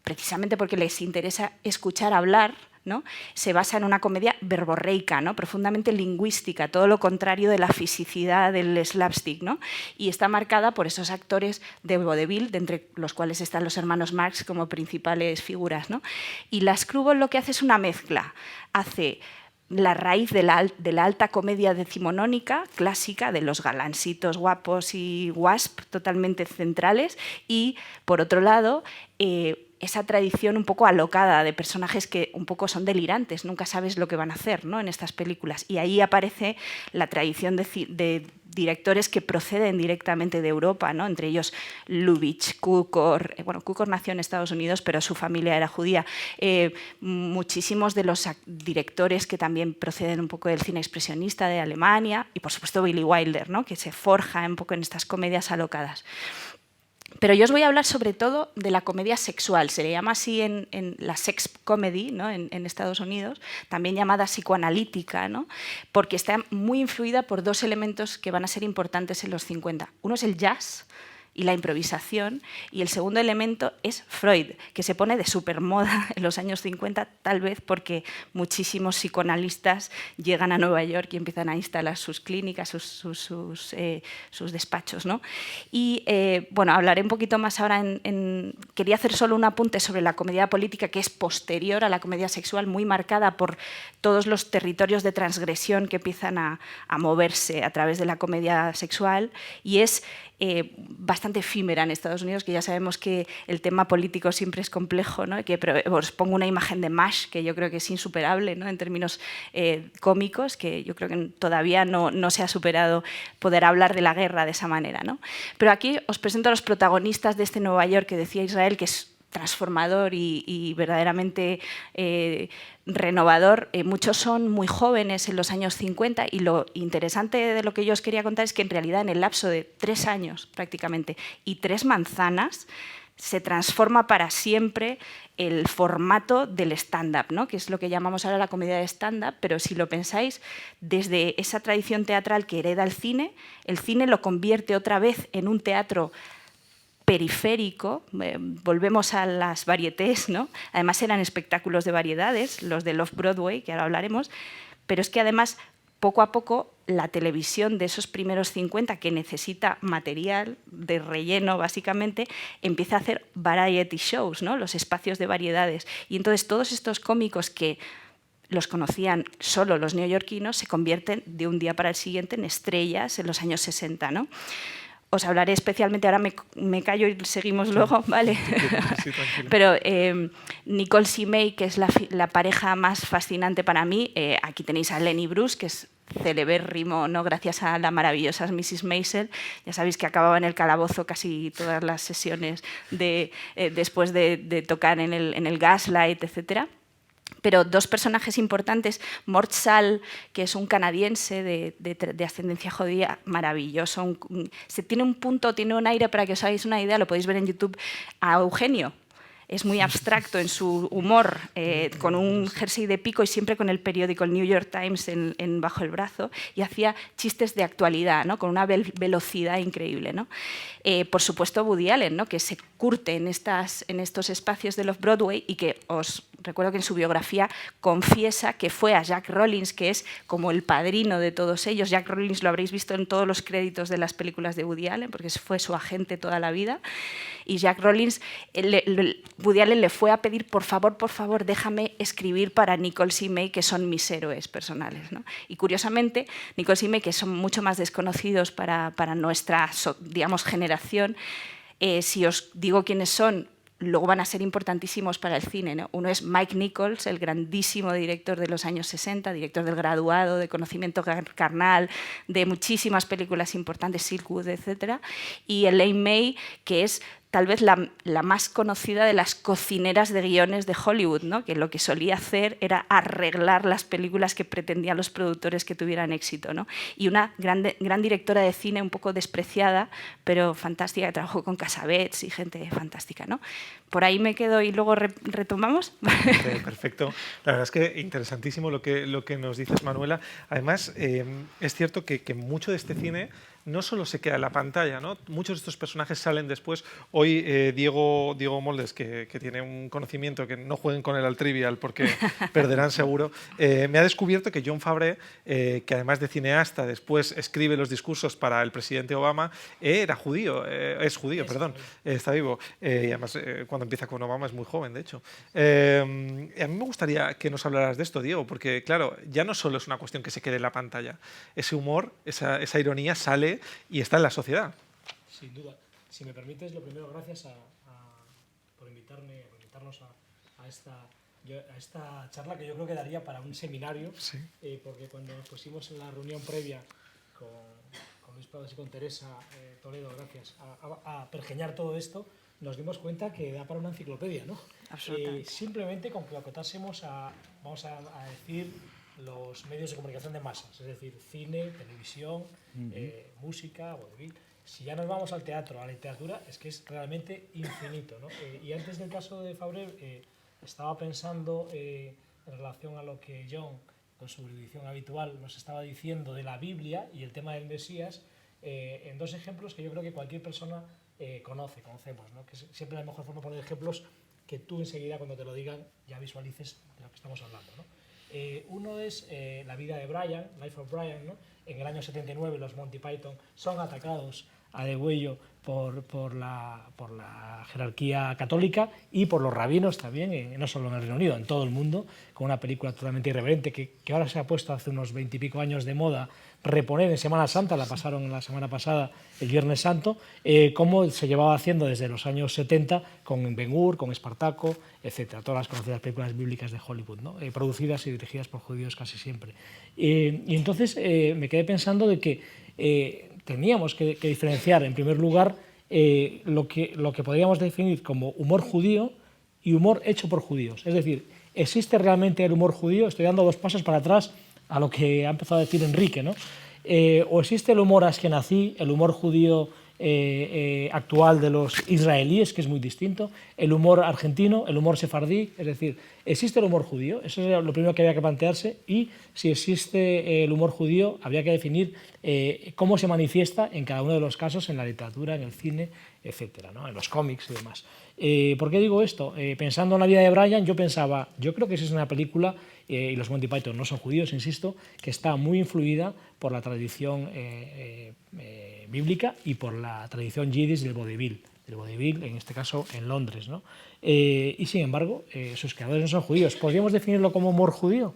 precisamente porque les interesa escuchar hablar, ¿no? Se basa en una comedia verborreica, ¿no? Profundamente lingüística, todo lo contrario de la fisicidad del slapstick, ¿no? Y está marcada por esos actores de vodevil, de entre los cuales están los hermanos Marx como principales figuras, ¿no? Y la screwball lo que hace es una mezcla, hace la raíz de la alta comedia decimonónica clásica, de los galancitos guapos y wasp totalmente centrales, y por otro lado esa tradición un poco alocada de personajes que un poco son delirantes, nunca sabes lo que van a hacer, ¿no? En estas películas. Y ahí aparece la tradición de directores que proceden directamente de Europa, ¿no? Entre ellos Lubitsch, Cukor. Bueno, Cukor nació en Estados Unidos, pero su familia era judía. Muchísimos de los directores que también proceden un poco del cine expresionista de Alemania, y por supuesto Billy Wilder, ¿no? Que se forja un poco en estas comedias alocadas. Pero yo os voy a hablar sobre todo de la comedia sexual, se le llama así en la sex comedy, ¿no? en Estados Unidos, también llamada psicoanalítica, ¿no? Porque está muy influida por dos elementos que van a ser importantes en los 50. Uno es el jazz y la improvisación, y el segundo elemento es Freud, que se pone de supermoda en los años 50, tal vez porque muchísimos psicoanalistas llegan a Nueva York y empiezan a instalar sus clínicas, sus despachos, ¿no? Y bueno, hablaré un poquito más ahora. Quería hacer solo un apunte sobre la comedia política, que es posterior a la comedia sexual, muy marcada por todos los territorios de transgresión que empiezan a moverse a través de la comedia sexual, y es bastante efímera en Estados Unidos, que ya sabemos que el tema político siempre es complejo, ¿no? Pero os pongo una imagen de MASH, que yo creo que es insuperable, ¿no? En términos cómicos, que yo creo que todavía no se ha superado poder hablar de la guerra de esa manera, ¿no? Pero aquí os presento a los protagonistas de este Nueva York que decía Israel, que es transformador y verdaderamente renovador. Muchos son muy jóvenes en los años 50, y lo interesante de lo que yo os quería contar es que en realidad en el lapso de 3 años prácticamente y 3 manzanas se transforma para siempre el formato del stand-up, ¿no? Que es lo que llamamos ahora la comedia de stand-up, pero si lo pensáis, desde esa tradición teatral que hereda el cine lo convierte otra vez en un teatro periférico. Volvemos a las varietés, ¿no? Además eran espectáculos de variedades, los del Off-Broadway, que ahora hablaremos, pero es que además poco a poco la televisión de esos primeros 50, que necesita material de relleno básicamente, empieza a hacer variety shows, ¿no? Los espacios de variedades. Y entonces todos estos cómicos que los conocían solo los neoyorquinos se convierten de un día para el siguiente en estrellas en los años 60, ¿no? Os hablaré especialmente, ahora me callo y seguimos luego, ¿vale? Sí, pero Nicole C. May, que es la pareja más fascinante para mí, aquí tenéis a Lenny Bruce, que es celebérrimo, ¿no? Gracias a la maravillosa Mrs. Maisel. Ya sabéis que acababa en el calabozo casi todas las sesiones después de tocar en el Gaslight, etcétera. Pero dos personajes importantes, Mort Sahl, que es un canadiense de ascendencia judía maravilloso, tiene un aire, para que os hagáis una idea, lo podéis ver en YouTube, a Eugenio. Es muy abstracto en su humor, con un jersey de pico y siempre con el periódico, el New York Times, bajo el brazo, y hacía chistes de actualidad, ¿no? Con una velocidad increíble, ¿no? Por supuesto, Woody Allen, ¿no? Que se curte en estos espacios del Off-Broadway, y que os recuerdo que en su biografía confiesa que fue a Jack Rollins, que es como el padrino de todos ellos. Jack Rollins lo habréis visto en todos los créditos de las películas de Woody Allen, porque fue su agente toda la vida. Y Jack Rollins, Woody Allen le fue a pedir, por favor, déjame escribir para Nicole C. May, que son mis héroes personales, ¿no? Y curiosamente, Nicole C. May, que son mucho más desconocidos para nuestra, digamos, generación, si os digo quiénes son, luego van a ser importantísimos para el cine, ¿no? Uno es Mike Nichols, el grandísimo director de los años 60, director del Graduado, de Conocimiento Carnal, de muchísimas películas importantes, Silkwood, etc. Y Elaine May, que es tal vez la más conocida de las cocineras de guiones de Hollywood, ¿no? Que lo que solía hacer era arreglar las películas que pretendían los productores que tuvieran éxito, ¿no? Y una gran directora de cine un poco despreciada, pero fantástica, que trabajó con Cassavetes y gente fantástica, ¿no? Por ahí me quedo y luego retomamos. Perfecto. La verdad es que interesantísimo lo que nos dices, Manuela. Además, es cierto que mucho de este cine no solo se queda en la pantalla, ¿no? Muchos de estos personajes salen después. Hoy Diego Moldes, que tiene un conocimiento, que no jueguen con él al Trivial porque perderán seguro, me ha descubierto que Jon Favreau, que además de cineasta, después escribe los discursos para el presidente Obama, era judío, es judío, perdón, está vivo. Y además, cuando empieza con Obama es muy joven, de hecho. A mí me gustaría que nos hablaras de esto, Diego, porque claro, ya no solo es una cuestión que se quede en la pantalla. Ese humor, esa ironía sale y está en la sociedad. Sin duda. Si me permites, lo primero, gracias por invitarnos a esta charla, que yo creo que daría para un seminario, Sí. Porque cuando nos pusimos en la reunión previa con Luis Prados y con Teresa Toledo, gracias, a pergeñar todo esto, nos dimos cuenta que da para una enciclopedia, ¿no? Absolutamente. Simplemente con que lo acotásemos vamos a decir, los medios de comunicación de masas, es decir, cine, televisión, música, vodevil. Si ya nos vamos al teatro, a la literatura, es que es realmente infinito, ¿no? Y antes del caso de Favreau, estaba pensando en relación a lo que John, con su erudición habitual, nos estaba diciendo de la Biblia y el tema del Mesías, en dos ejemplos que yo creo que cualquier persona conocemos, ¿no? Que es siempre la mejor forma de poner ejemplos que tú enseguida, cuando te lo digan, ya visualices de lo que estamos hablando, ¿no? Uno es la vida de Brian, Life of Brian, ¿no? En el año 79 los Monty Python son atacados a degüello por la jerarquía católica y por los rabinos también, no solo en el Reino Unido, en todo el mundo, con una película totalmente irreverente que ahora se ha puesto hace unos 20 y pico años de moda reponer en Semana Santa, la pasaron la semana pasada, el Viernes Santo, como se llevaba haciendo desde los años 70 con Ben-Hur, con Espartaco, etcétera, todas las conocidas películas bíblicas de Hollywood, ¿no? Producidas y dirigidas por judíos casi siempre. Y entonces me quedé pensando de que teníamos que diferenciar, en primer lugar, lo que podríamos definir como humor judío y humor hecho por judíos. Es decir, ¿existe realmente el humor judío? Estoy dando 2 pasos para atrás a lo que ha empezado a decir Enrique, ¿no? ¿O existe el humor askenazí, el humor judío actual de los israelíes, que es muy distinto, el humor argentino, el humor sefardí? Es decir, ¿existe el humor judío? Eso es lo primero que había que plantearse, y si existe el humor judío, habría que definir cómo se manifiesta en cada uno de los casos, en la literatura, en el cine, etcétera, ¿no? En los cómics y demás. ¿Por qué digo esto? Pensando en la vida de Brian, yo creo que esa es una película, y los Monty Python no son judíos, insisto, que está muy influida por la tradición bíblica y por la tradición yiddish del vodevil, en este caso en Londres, ¿no? Y sin embargo, sus creadores no son judíos. ¿Podríamos definirlo como humor judío?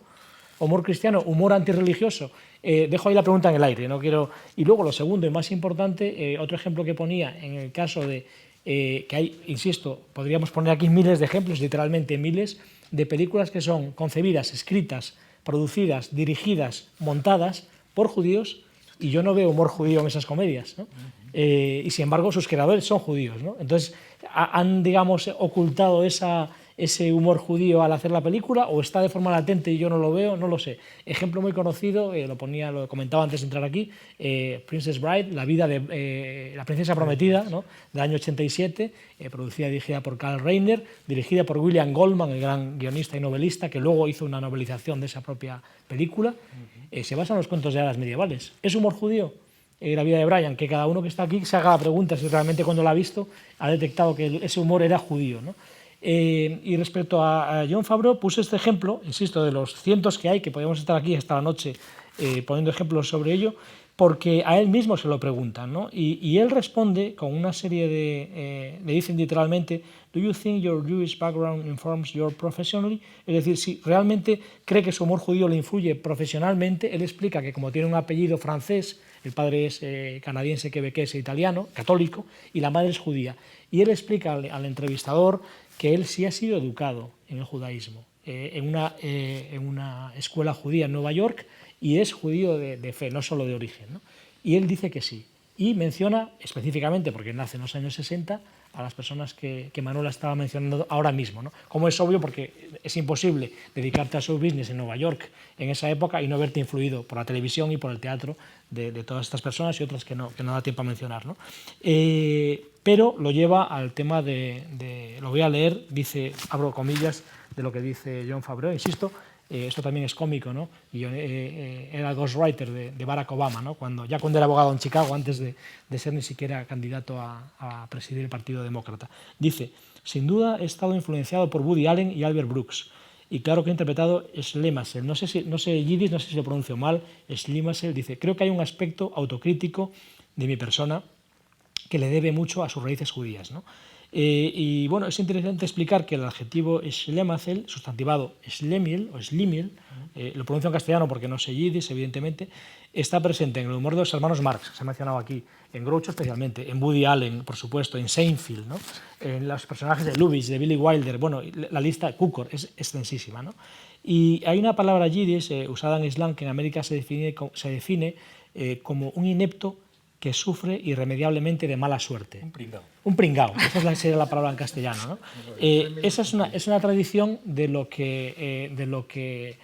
¿Humor cristiano? ¿Humor antirreligioso? Dejo ahí la pregunta en el aire, no quiero... Y luego lo segundo y más importante, otro ejemplo que ponía en el caso de que hay, insisto, podríamos poner aquí miles de ejemplos, literalmente miles, de películas que son concebidas, escritas, producidas, dirigidas, montadas por judíos, y yo no veo humor judío en esas comedias, ¿no? Y sin embargo sus creadores son judíos, ¿no? Entonces, ¿han, digamos, ocultado ese humor judío al hacer la película, o está de forma latente y yo no lo veo? No lo sé. Ejemplo muy conocido, lo comentaba antes de entrar aquí, Princess Bride, la vida de la princesa prometida, ¿no? Del año 87, producida y dirigida por Karl Reiner, dirigida por William Goldman, el gran guionista y novelista, que luego hizo una novelización de esa propia película. Se basa en los cuentos de hadas medievales. ¿Es humor judío? La vida de Brian, que cada uno que está aquí se haga la pregunta si realmente cuando la ha visto ha detectado que ese humor era judío, ¿no? Y respecto a Jon Favreau, puse este ejemplo, insisto, de los cientos que hay, que podemos estar aquí hasta la noche poniendo ejemplos sobre ello, porque a él mismo se lo preguntan, ¿no? Y él responde con una serie le dicen literalmente, ¿Do you think your Jewish background informs your professionally? Es decir, si realmente cree que su humor judío le influye profesionalmente. Él explica que como tiene un apellido francés, El padre es canadiense, quebequés e italiano, católico, y la madre es judía. Y él explica al entrevistador que él sí ha sido educado en el judaísmo, en una escuela judía en Nueva York, y es judío de fe, no solo de origen, ¿no? Y él dice que sí. Y menciona específicamente, porque nace en los años 60, a las personas que Manuela estaba mencionando ahora mismo, ¿no? Como es obvio, porque es imposible dedicarte al show business en Nueva York en esa época y no verte influido por la televisión y por el teatro de todas estas personas y otras que no da tiempo a mencionar, ¿no? Pero lo lleva al tema lo voy a leer, dice, abro comillas, de lo que dice Jon Favreau, insisto, esto también es cómico, ¿no? Era ghostwriter de Barack Obama, ¿no? Cuando era abogado en Chicago, antes de ser ni siquiera candidato a presidir el Partido Demócrata. Dice, sin duda he estado influenciado por Woody Allen y Albert Brooks, y claro que he interpretado Schlemazel, no sé yiddish, no sé si lo pronuncio mal, Schlemazel, dice, creo que hay un aspecto autocrítico de mi persona que le debe mucho a sus raíces judías, ¿no? Y bueno, es interesante explicar que el adjetivo Schlemazel, sustantivado Schlemiel o Schlimiel, lo pronuncio en castellano porque no sé yiddish, evidentemente, está presente en el humor de los hermanos Marx, se ha mencionado aquí, en Groucho especialmente, en Woody Allen, por supuesto, en Seinfeld, ¿no? En los personajes de Lubitsch, de Billy Wilder, bueno, la lista, Cukor, es extensísima, ¿no? Y hay una palabra yiddish usada en slang que en América se define como un inepto que sufre irremediablemente de mala suerte. Un pringao. Un pringao, esa sería la palabra en castellano, ¿no? Esa es una tradición de lo que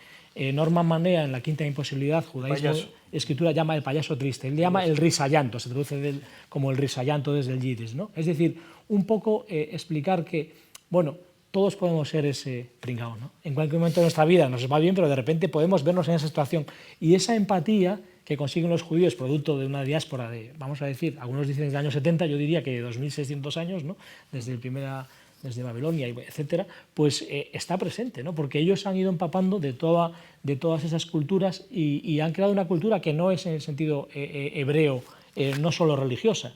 Norman Manea en La Quinta Imposibilidad, Judaísmo, Escritura, llama el payaso triste. Él le llama el risallanto, se traduce como el risallanto desde el yiddish, ¿no? Es decir, un poco explicar que, bueno, todos podemos ser ese pringao, ¿no? En cualquier momento de nuestra vida nos va bien, pero de repente podemos vernos en esa situación. Y esa empatía que consiguen los judíos producto de una diáspora de, vamos a decir, algunos dicen desde el año 70, yo diría que de 2600 años, ¿no? Desde Babilonia, etcétera, pues está presente, ¿no? Porque ellos han ido empapando de todas esas culturas y han creado una cultura que no es en el sentido hebreo, no solo religiosa.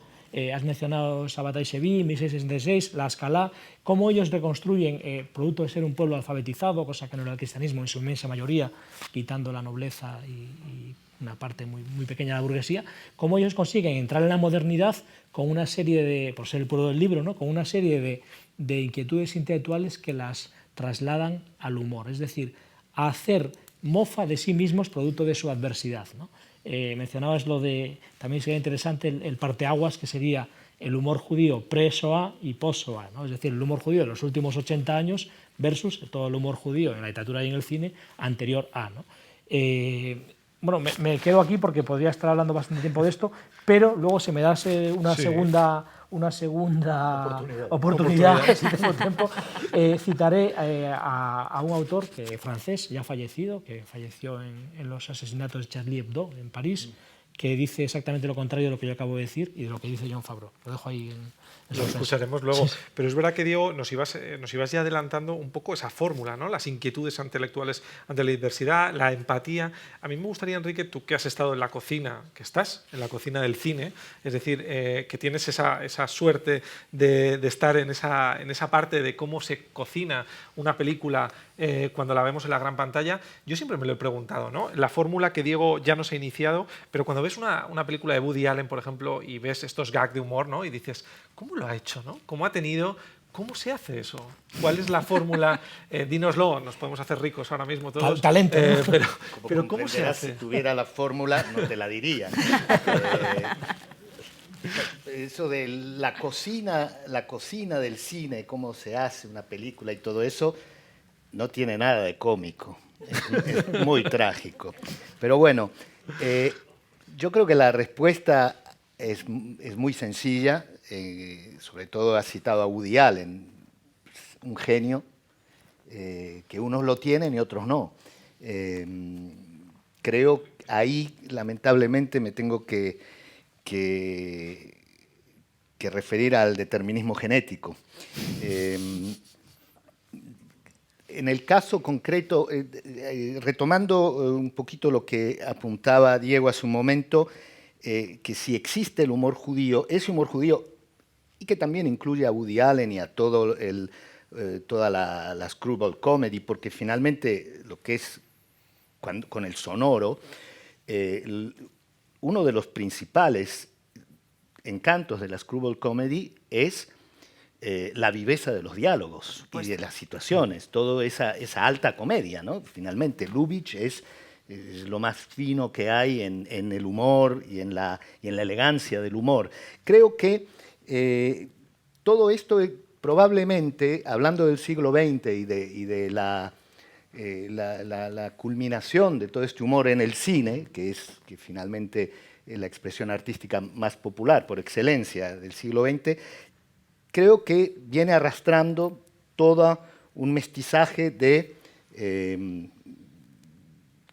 Has mencionado Sabbatai Shevi, 1666, la Ascalá, cómo ellos reconstruyen, producto de ser un pueblo alfabetizado, cosa que no era el cristianismo en su inmensa mayoría, quitando la nobleza y una parte muy, muy pequeña de la burguesía, cómo ellos consiguen entrar en la modernidad con una serie de, por ser el pueblo del libro, ¿no? Con una serie de inquietudes intelectuales que las trasladan al humor, es decir, a hacer mofa de sí mismos producto de su adversidad, ¿no? Mencionabas también sería interesante el parteaguas, que sería el humor judío pre-Shoah y post-Shoah, ¿no? Es decir, el humor judío de los últimos 80 años versus todo el humor judío en la literatura y en el cine anterior a, ¿no? Bueno, me quedo aquí porque podría estar hablando bastante tiempo de esto, pero luego se me da una segunda oportunidad si tengo tiempo. Citaré a un autor francés, ya fallecido, que falleció en los asesinatos de Charlie Hebdo en París, que dice exactamente lo contrario de lo que yo acabo de decir y de lo que dice Jon Favreau. Lo dejo ahí Lo escucharemos luego. Sí. Pero es verdad que, Diego, nos ibas ya adelantando un poco esa fórmula, ¿no? Las inquietudes intelectuales ante la diversidad, la empatía. A mí me gustaría, Enrique, tú que has estado en la cocina, en la cocina del cine, es decir, que tienes esa suerte de estar en esa parte de cómo se cocina una película cuando la vemos en la gran pantalla. Yo siempre me lo he preguntado, ¿no? La fórmula que Diego ya nos ha iniciado, pero cuando ves una película de Woody Allen, por ejemplo, y ves estos gags de humor, ¿no? Y dices, ¿cómo lo ha hecho, ¿no? ¿Cómo ha tenido? ¿Cómo se hace eso? ¿Cuál es la fórmula? Dínoslo, nos podemos hacer ricos ahora mismo todos. Talento. Pero ¿cómo se hace? Si tuviera la fórmula, no te la diría. Eso de la cocina del cine, cómo se hace una película y todo eso, no tiene nada de cómico. Es muy trágico. Pero bueno, yo creo que la respuesta es muy sencilla. Sobre todo has citado a Woody Allen, un genio, que unos lo tienen y otros no. Creo que ahí, lamentablemente, me tengo que referir al determinismo genético. En el caso concreto, retomando un poquito lo que apuntaba Diego hace un momento, que si existe el humor judío, ese humor judío, y que también incluye a Woody Allen y a toda la screwball comedy, porque finalmente lo que es con el sonoro, uno de los principales encantos de la screwball comedy es la viveza de los diálogos y de las situaciones, toda esa alta comedia, ¿no? Finalmente, Lubitsch es lo más fino que hay en el humor y en la elegancia del humor. Creo que todo esto probablemente, hablando del siglo XX y de la culminación de todo este humor en el cine, que finalmente es la expresión artística más popular por excelencia del siglo XX, creo que viene arrastrando todo un mestizaje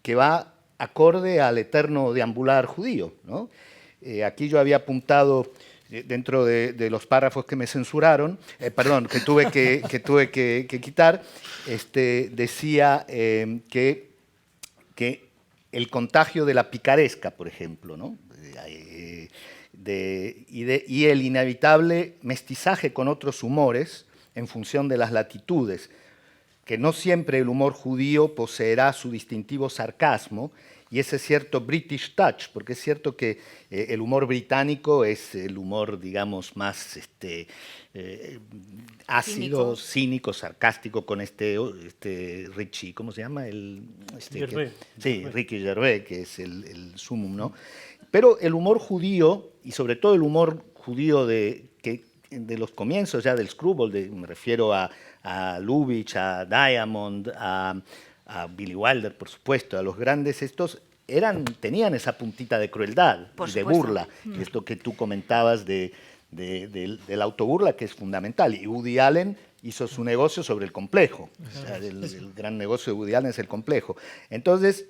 que va acorde al eterno deambular judío, ¿no? Aquí yo había apuntado, dentro de los párrafos que me censuraron, perdón, que tuve que quitar, decía que el contagio de la picaresca, por ejemplo, ¿no? Y el inevitable mestizaje con otros humores en función de las latitudes, que no siempre el humor judío poseerá su distintivo sarcasmo y ese cierto British touch, porque es cierto que el humor británico es el humor, digamos, más ácido, cínico, sarcástico, con Richie, ¿cómo se llama? Gervais. Sí, Ricky Gervais, que es el sumum, ¿no? Pero el humor judío, y sobre todo el humor judío de los comienzos ya del screwball, me refiero a Lubitsch, a Diamond, a Billy Wilder, por supuesto, a los grandes estos, tenían esa puntita de crueldad y de burla, y esto que tú comentabas del autoburla, que es fundamental, y Woody Allen hizo su negocio sobre el complejo, o sea, el gran negocio de Woody Allen es el complejo. Entonces,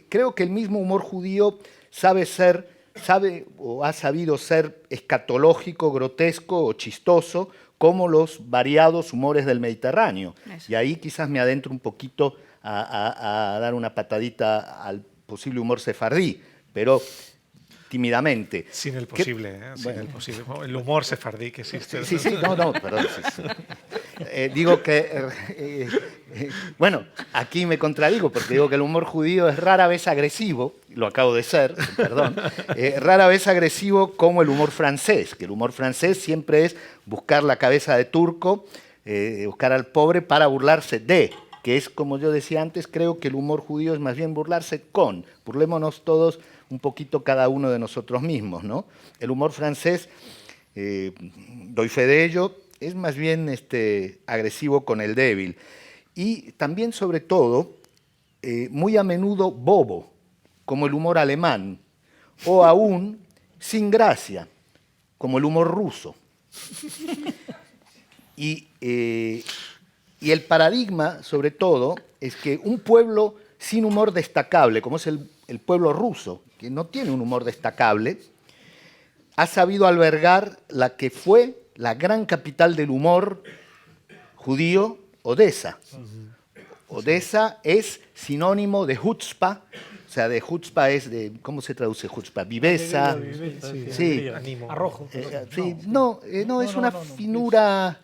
creo que el mismo humor judío sabe o ha sabido ser escatológico, grotesco o chistoso, como los variados humores del Mediterráneo. Eso. Y ahí quizás me adentro un poquito a dar una patadita al posible humor sefardí, pero tímidamente. Sin el posible, sin el posible. El humor sefardí que existe. Sí, no, perdón. Sí. Digo que, bueno, aquí me contradigo porque digo que el humor judío es rara vez agresivo, lo acabo de ser, perdón, rara vez agresivo como el humor francés, que el humor francés siempre es buscar la cabeza de turco, buscar al pobre para burlarse de, que es, como yo decía antes, creo que el humor judío es más bien burlarse con, burlémonos todos un poquito cada uno de nosotros mismos, ¿no? El humor francés, doy fe de ello, es más bien agresivo con el débil. Y también, sobre todo, muy a menudo bobo, como el humor alemán, o aún sin gracia, como el humor ruso. Y el paradigma, sobre todo, es que un pueblo sin humor destacable, como es el pueblo ruso, que no tiene un humor destacable, ha sabido albergar la que fue la gran capital del humor judío, Odessa. Odessa es sinónimo de chutzpah, o sea, de chutzpah es de, ¿cómo se traduce chutzpah? Viveza. Sí. Arrojo. Sí, no, es una finura.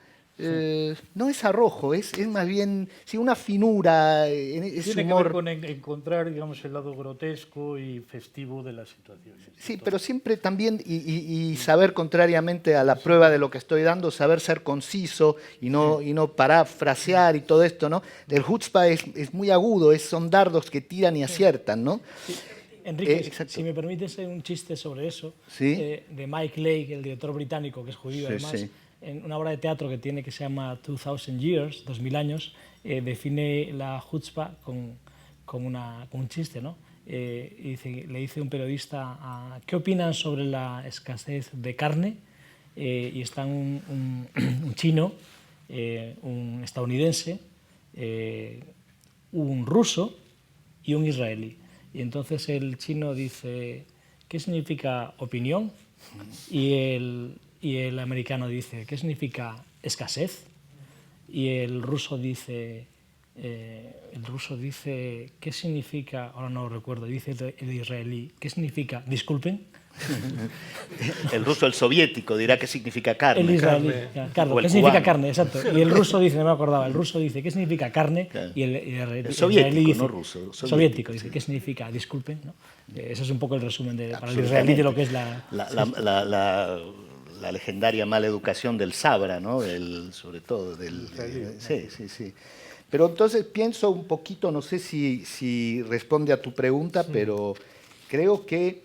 No es arrojo, es más bien una finura, es Tiene humor. que ver con encontrar, digamos, el lado grotesco y festivo de las situaciones. Sí, pero siempre también, y saber, contrariamente a la prueba de lo que estoy dando, saber ser conciso y no parafrasear y todo esto, ¿no? El chutzpah es muy agudo, son dardos que tiran y aciertan, ¿no? Sí. Enrique, si me permites un chiste sobre eso, ¿Sí? De Mike Leigh, el director británico, que es judío además, en una obra de teatro que se llama 2000 Years, 2000 años, define la chutzpah con un chiste, ¿no? Le dice un periodista, ¿qué opinan sobre la escasez de carne? Y están un chino, un estadounidense, un ruso y un israelí. Y entonces el chino dice, ¿qué significa opinión? Y el americano dice, ¿qué significa escasez? Y el ruso dice, ¿qué significa? Ahora no lo recuerdo, dice el israelí, ¿qué significa? Disculpen. El ruso, el soviético, dirá qué significa carne. El israelí, claro, O el ¿qué significa cubano. carne? Exacto. Y el ruso dice, no me acordaba, el ruso dice, ¿qué significa carne? Claro. Y el El israelí soviético, dice, no ruso, soviético, dice, sí. ¿qué significa? Disculpen, ¿no? Eso es un poco el resumen para el Absolutamente. israelí de lo que es la... La legendaria mala educación del Sabra, ¿no? Sobre todo del... sí, sí, sí. Pero entonces pienso un poquito, no sé si responde a tu pregunta, pero creo que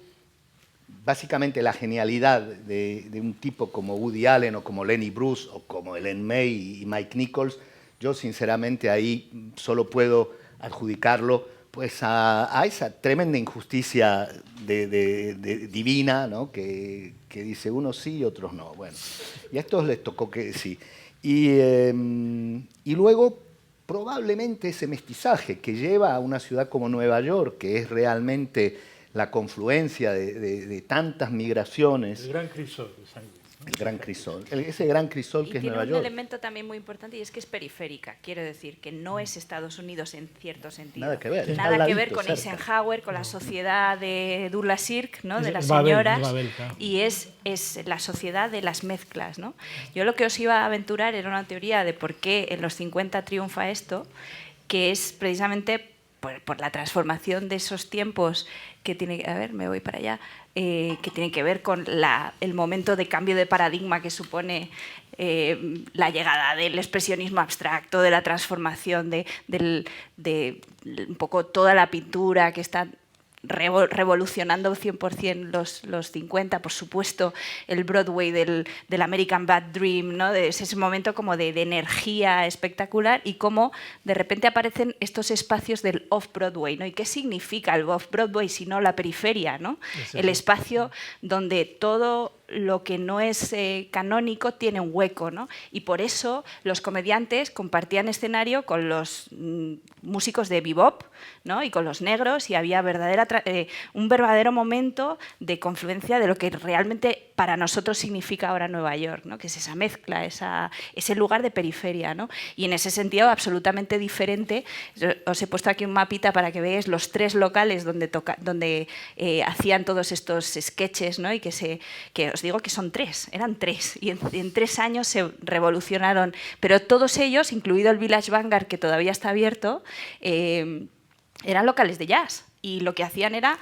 básicamente la genialidad de un tipo como Woody Allen o como Lenny Bruce o como Ellen May y Mike Nichols, yo sinceramente ahí solo puedo adjudicarlo pues a esa tremenda injusticia divina, ¿no? que dice unos sí y otros no. Bueno, y a estos les tocó que sí. Y luego probablemente ese mestizaje que lleva a una ciudad como Nueva York, que es realmente la confluencia de tantas migraciones. El gran crisol de sangre. El gran crisol. Ese gran crisol que es Nueva York. Y tiene York. un elemento también muy importante y es que es periférica. Quiero decir que no es Estados Unidos en cierto sentido. Nada que ver. Nada al que ladito, ver con cerca. Eisenhower, con la sociedad de Douglas Sirk, ¿no? De las Babel, señoras. Babel, claro. Y es la sociedad de las mezclas, ¿no? Yo lo que os iba a aventurar era una teoría de por qué en los 50 triunfa esto, que es precisamente por la transformación de esos tiempos que tiene, a ver, me voy para allá, que tiene que ver con el momento de cambio de paradigma que supone la llegada del expresionismo abstracto, de la transformación de un poco toda la pintura que está revolucionando 100% los 50, por supuesto, el Broadway del American Bad Dream, ¿no? Es ese momento como de energía espectacular y cómo de repente aparecen estos espacios del off-Broadway, ¿no? ¿Y qué significa el off-Broadway si no la periferia, ¿no? El espacio donde todo lo que no es canónico tiene un hueco, ¿no? Y por eso los comediantes compartían escenario con los músicos de bebop, ¿no? Y con los negros, y había un verdadero momento de confluencia de lo que realmente para nosotros significa ahora Nueva York, ¿no? Que es esa mezcla, ese lugar de periferia, ¿no? Y en ese sentido absolutamente diferente. Os he puesto aquí un mapita para que veáis los 3 locales donde hacían todos estos sketches, ¿no? Y que os digo que eran 3, y en 3 años se revolucionaron, pero todos ellos, incluido el Village Vanguard, que todavía está abierto, eran locales de jazz, y lo que hacían era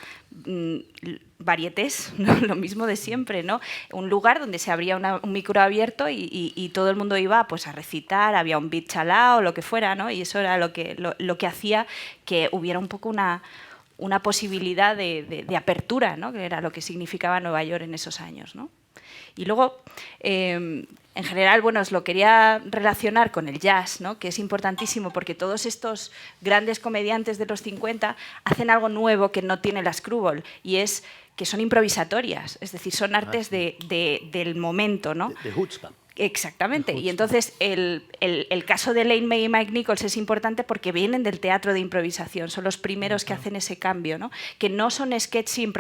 varietés, ¿no? Lo mismo de siempre, ¿no? Un lugar donde se abría un micro abierto y todo el mundo iba pues, a recitar, había un beat chalao o lo que fuera, ¿no? Y eso era lo que hacía que hubiera un poco una posibilidad de apertura, ¿no? Que era lo que significaba Nueva York en esos años, ¿no? Y luego, en general, bueno, os lo quería relacionar con el jazz, ¿no? Que es importantísimo porque todos estos grandes comediantes de los 50 hacen algo nuevo que no tiene la Screwball, y es que son improvisatorias, es decir, son artes del momento, ¿no? De Hutzpah. Exactamente. Y entonces el caso de Elaine May y Mike Nichols es importante porque vienen del teatro de improvisación, son los primeros que hacen ese cambio, ¿no? Que no son sketches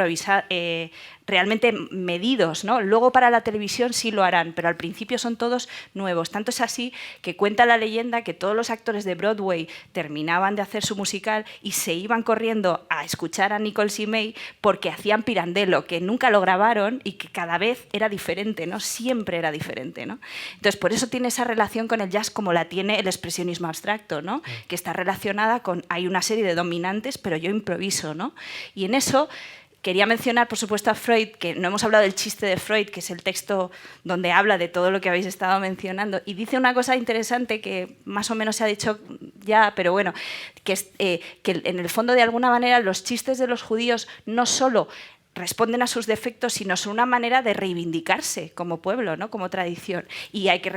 realmente medidos, ¿no? Luego para la televisión sí lo harán, pero al principio son todos nuevos. Tanto es así que cuenta la leyenda que todos los actores de Broadway terminaban de hacer su musical y se iban corriendo a escuchar a Nichols y May porque hacían Pirandello, que nunca lo grabaron y que cada vez era diferente, ¿no? Siempre era diferente, ¿no? Entonces, por eso tiene esa relación con el jazz como la tiene el expresionismo abstracto, ¿no? Que está relacionada con, hay una serie de dominantes, pero yo improviso, ¿no? Y en eso quería mencionar, por supuesto, a Freud, que no hemos hablado del chiste de Freud, que es el texto donde habla de todo lo que habéis estado mencionando, y dice una cosa interesante que más o menos se ha dicho ya, pero bueno, que es que en el fondo, de alguna manera, los chistes de los judíos no solo responden a sus defectos, sino son una manera de reivindicarse como pueblo, ¿no? Como tradición. Y hay que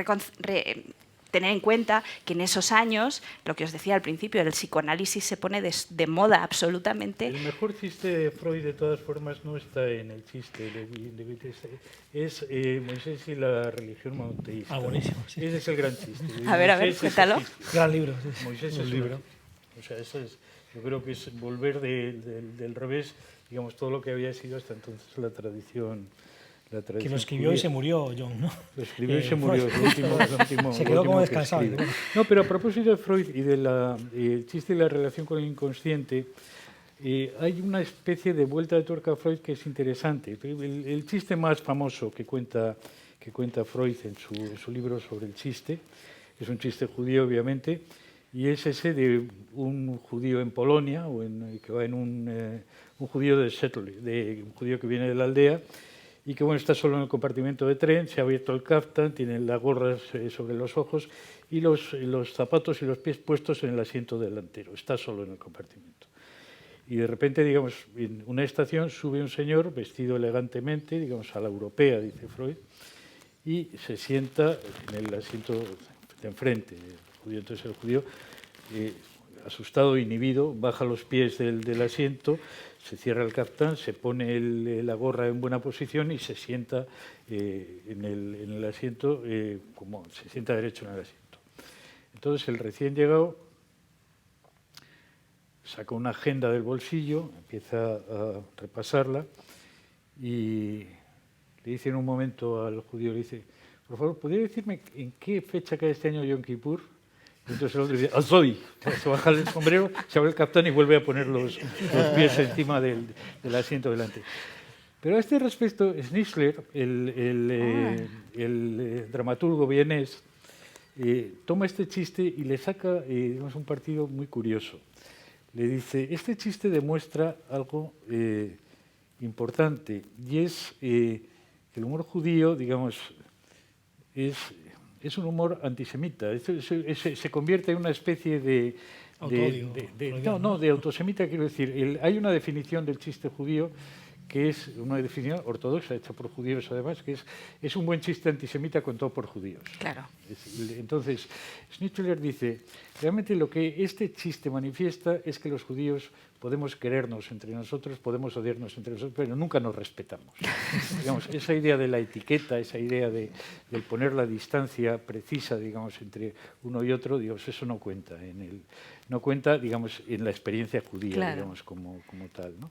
tener en cuenta que en esos años, lo que os decía al principio, el psicoanálisis se pone de moda absolutamente. El mejor chiste de Freud, de todas formas, no está en el chiste es Moisés y la religión monoteísta. Ah, buenísimo. Sí. Ese es el gran chiste. A ver, Moisés cuéntalo. Gran libro. Sí. Moisés es libro. O sea, eso es, yo creo que es volver del revés, digamos, todo lo que había sido hasta entonces la tradición. Que lo escribió y se murió, John, ¿no? Lo escribió y se murió. Se quedó como descansado. No, pero a propósito de Freud y del chiste y la relación con el inconsciente, hay una especie de vuelta de tuerca a Freud que es interesante. El chiste más famoso que cuenta Freud en su libro sobre el chiste es un chiste judío, obviamente, y es ese de un judío en Polonia, que va en un judío un judío que viene de la aldea, y que bueno, está solo en el compartimento de tren, se ha abierto el kaftan, tiene las gorras sobre los ojos y los zapatos y los pies puestos en el asiento delantero. Está solo en el compartimento. Y de repente, digamos, en una estación sube un señor vestido elegantemente, digamos, a la europea, dice Freud, y se sienta en el asiento de enfrente del judío. Entonces el judío, asustado, inhibido, baja los pies del asiento, se cierra el kaftán, se pone la gorra en buena posición y se sienta en el asiento, como se sienta derecho en el asiento. Entonces el recién llegado saca una agenda del bolsillo, empieza a repasarla y le dice en un momento al judío, le dice, por favor, ¿podría decirme en qué fecha cae este año Yom Kippur? Y entonces el otro dice, ¡Azoy! Se baja el sombrero, se abre el kaftán y vuelve a poner los pies encima del asiento delante. Pero a este respecto, Schnitzler, el dramaturgo vienés, toma este chiste y le saca digamos, un partido muy curioso. Le dice, este chiste demuestra algo importante, y es que el humor judío, digamos, es un humor antisemita. Se convierte en una especie de autosemita, quiero decir. Hay una definición del chiste judío que es una definición ortodoxa, hecha por judíos además, que es un buen chiste antisemita contado por judíos. Claro. Entonces, Schnitzler dice, realmente lo que este chiste manifiesta es que los judíos podemos querernos entre nosotros, podemos odiarnos entre nosotros, pero nunca nos respetamos. Digamos, esa idea de la etiqueta, esa idea del poner la distancia precisa, digamos, entre uno y otro, digamos, eso no cuenta no cuenta, digamos, en la experiencia judía, claro, digamos, como tal, ¿no?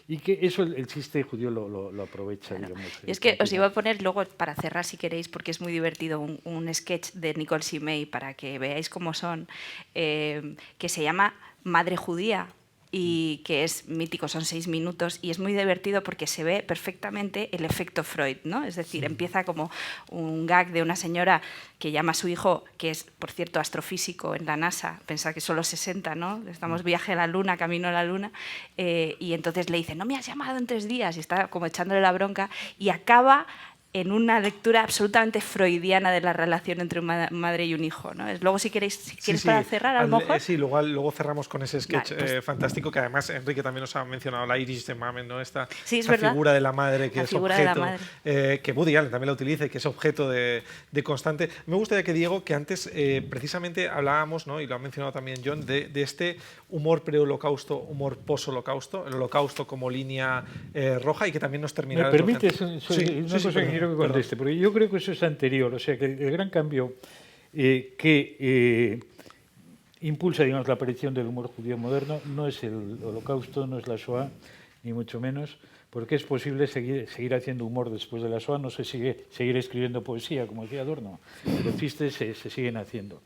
Y que eso el chiste judío lo aprovecha, claro, digamos. Y es que os iba a poner luego, para cerrar si queréis, porque es muy divertido, un sketch de Nicole Simei para que veáis cómo son, que se llama Madre Judía, y que es mítico, son 6 minutos, y es muy divertido porque se ve perfectamente el efecto Freud, ¿no? Es decir, empieza como un gag de una señora que llama a su hijo, que es, por cierto, astrofísico en la NASA, pensad que solo 60, ¿no? Estamos viaje a la Luna, camino a la Luna, y entonces le dice, no me has llamado en 3 días, y está como echándole la bronca, y acaba en una lectura absolutamente freudiana de la relación entre una madre y un hijo, ¿no? Luego, si queréis para cerrar, a lo mejor. Sí, luego cerramos con ese sketch vale, pues, fantástico, que además Enrique también nos ha mencionado, la Iris de Mamen, ¿no? Esta verdad, figura de la madre que la es objeto, que Woody Allen también la utiliza y que es objeto de constante. Me gustaría que, Diego, que antes precisamente hablábamos, ¿no? Y lo ha mencionado también John, de este humor pre-holocausto, humor post-holocausto, el holocausto como línea roja, y que también nos terminará. ¿Me permites una cosa que quiero que conteste? Porque yo creo que eso es anterior, o sea que el gran cambio que impulsa, digamos, la aparición del humor judío moderno no es el holocausto, no es la Shoah, ni mucho menos, porque es posible seguir haciendo humor después de la Shoah, no se sigue seguir escribiendo poesía, como decía Adorno, los chistes se siguen haciendo.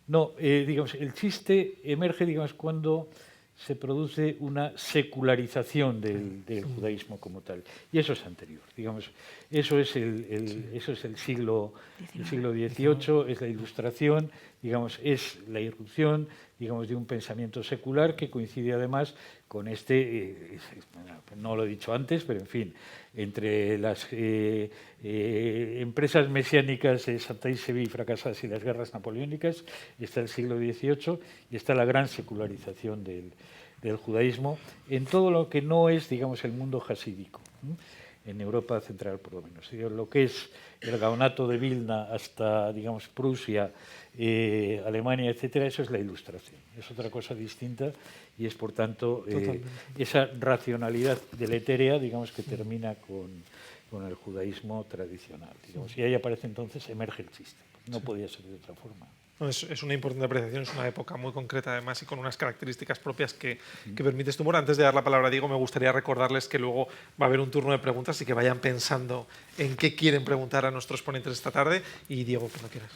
No, digamos, el chiste emerge, digamos, cuando se produce una secularización del judaísmo como tal. Y eso es anterior, digamos. Eso es el siglo XVIII, es la Ilustración, digamos, es la irrupción, digamos, de un pensamiento secular que coincide además con no lo he dicho antes, pero en fin, entre las empresas mesiánicas de Saint-Exupéry fracasadas y las guerras napoleónicas, está el siglo XVIII y está la gran secularización del judaísmo en todo lo que no es, digamos, el mundo jasídico, en Europa central por lo menos. Lo que es el Gaonato de Vilna hasta, digamos, Prusia, Alemania, etcétera, eso es la Ilustración. Es otra cosa distinta y es, por tanto, esa racionalidad deletérea, digamos, que termina con el judaísmo tradicional. Digamos. Y ahí aparece entonces, emerge el chiste. No podía ser de otra forma. Es una importante apreciación, es una época muy concreta además y con unas características propias que permite este humor. Antes de dar la palabra a Diego, me gustaría recordarles que luego va a haber un turno de preguntas y que vayan pensando en qué quieren preguntar a nuestros ponentes esta tarde. Y Diego, cuando quieras.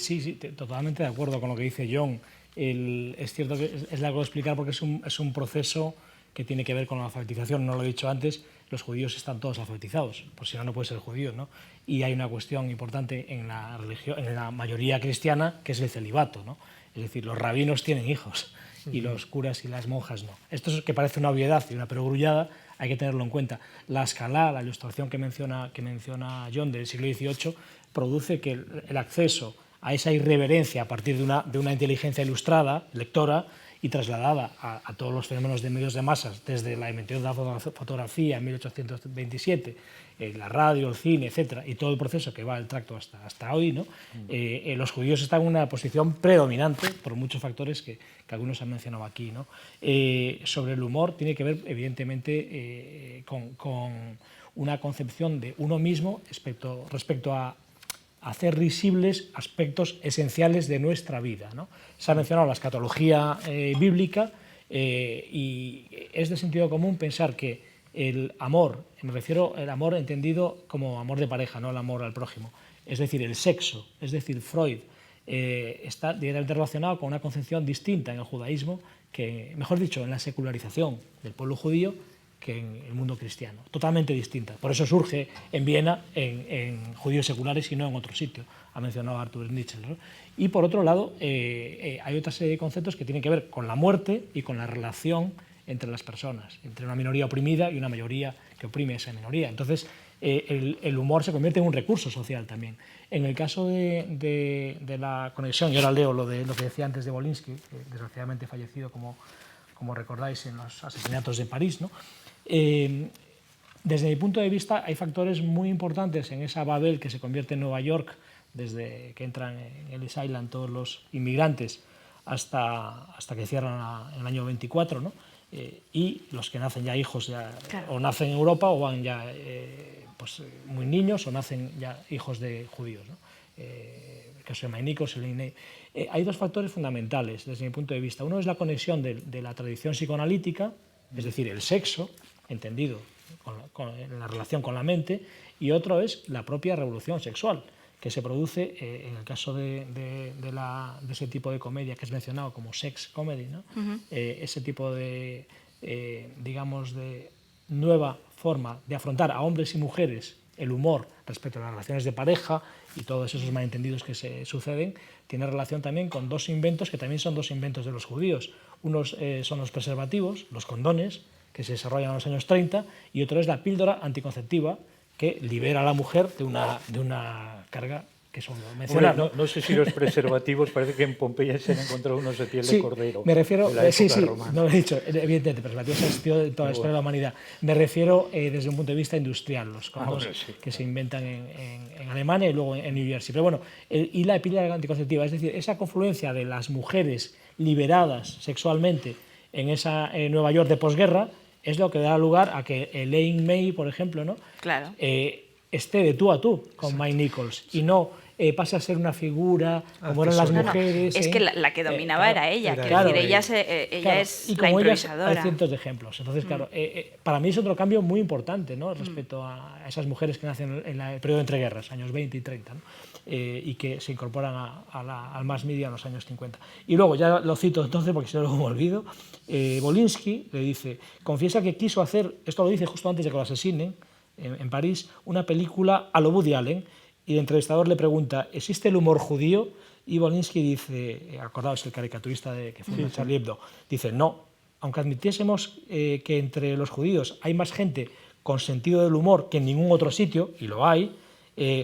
Sí, totalmente de acuerdo con lo que dice John. Es cierto que es largo de explicar porque es un proceso que tiene que ver con la alfabetización. No lo he dicho antes, los judíos están todos alfabetizados, por si no, no puede ser judío, ¿no? Y hay una cuestión importante en la religión, en la mayoría cristiana, que es el celibato, ¿no? Es decir, los rabinos tienen hijos y los curas y las monjas no. Esto es que parece una obviedad y una perogrullada, hay que tenerlo en cuenta. La escala, la ilustración que menciona John del siglo XVIII, produce que el acceso a esa irreverencia a partir de una inteligencia ilustrada, lectora, y trasladada a todos los fenómenos de medios de masas, desde la invención de la fotografía en 1827, la radio, el cine, etcétera, y todo el proceso que va el tracto hasta hoy, ¿no? Los judíos están en una posición predominante por muchos factores que algunos han mencionado aquí, ¿no? Sobre el humor tiene que ver, evidentemente, con una concepción de uno mismo respecto a hacer risibles aspectos esenciales de nuestra vida, ¿no? Se ha mencionado la escatología bíblica y es de sentido común pensar que el amor, me refiero al amor entendido como amor de pareja, no el amor al prójimo, es decir, el sexo, es decir, Freud, está directamente relacionado con una concepción distinta en el judaísmo, que, mejor dicho, en la secularización del pueblo judío, que en el mundo cristiano, totalmente distinta. Por eso surge en Viena en judíos seculares y no en otro sitio, ha mencionado Arthur Nischel, ¿no? Y por otro lado, hay otra serie de conceptos que tienen que ver con la muerte y con la relación entre las personas, entre una minoría oprimida y una mayoría que oprime a esa minoría. Entonces, el humor se convierte en un recurso social también. En el caso de la conexión, yo ahora leo lo que decía antes de Wolinski, que desgraciadamente fallecido, como recordáis, en los asesinatos de París, ¿no? Desde mi punto de vista hay factores muy importantes en esa Babel que se convierte en Nueva York desde que entran en Ellis Island todos los inmigrantes hasta que cierran en el año 24, ¿no? Y los que nacen ya hijos claro, o nacen en Europa o van ya pues, muy niños o nacen ya hijos de judíos, ¿no? El caso de Mainikos, hay dos factores fundamentales desde mi punto de vista. Uno es la conexión de la tradición psicoanalítica, es decir, el sexo, entendido en la relación con la mente, y otro es la propia revolución sexual, que se produce en el caso de ese tipo de comedia que es mencionado como sex comedy, ¿no? Ese tipo de, digamos, de nueva forma de afrontar a hombres y mujeres el humor respecto a las relaciones de pareja y todos esos malentendidos que se suceden, tiene relación también con dos inventos que también son dos inventos de los judíos. Unos son los preservativos, los condones, que se desarrollan en los años 30, y otro es la píldora anticonceptiva, que libera a la mujer de una carga que son mencionar. No sé si los preservativos, parece que en Pompeya se han encontrado unos de piel de cordero. Me refiero, sí, romana. No lo he dicho, evidentemente, preservativos han existido de toda la historia de la humanidad. Me refiero desde un punto de vista industrial, los condones que se inventan en Alemania y luego en New Jersey. Pero bueno, y la píldora anticonceptiva, es decir, esa confluencia de las mujeres liberadas sexualmente en esa Nueva York de posguerra es lo que da lugar a que Elaine May, por ejemplo, ¿no? Claro. Esté de tú a tú con Mike Nichols y no pase a ser una figura como eran las mujeres. Es que la que dominaba era ella, claro, decir, ella es y la como improvisadora. Hay cientos de ejemplos. Entonces, claro, para mí es otro cambio muy importante, ¿no? Respecto a esas mujeres que nacen en el periodo de entreguerras, años 20 y 30, ¿no? Y que se incorporan al mass media en los años 50. Y luego, ya lo cito entonces porque si no lo me olvido, Wolinski le dice, confiesa que quiso hacer, esto lo dice justo antes de que lo asesinen, en París, una película a lo Woody Allen, y el entrevistador le pregunta, ¿existe el humor judío? Y Wolinski dice, acordaos, el caricaturista que fundó Charlie Hebdo, dice, no, aunque admitiésemos que entre los judíos hay más gente con sentido del humor que en ningún otro sitio, y lo hay,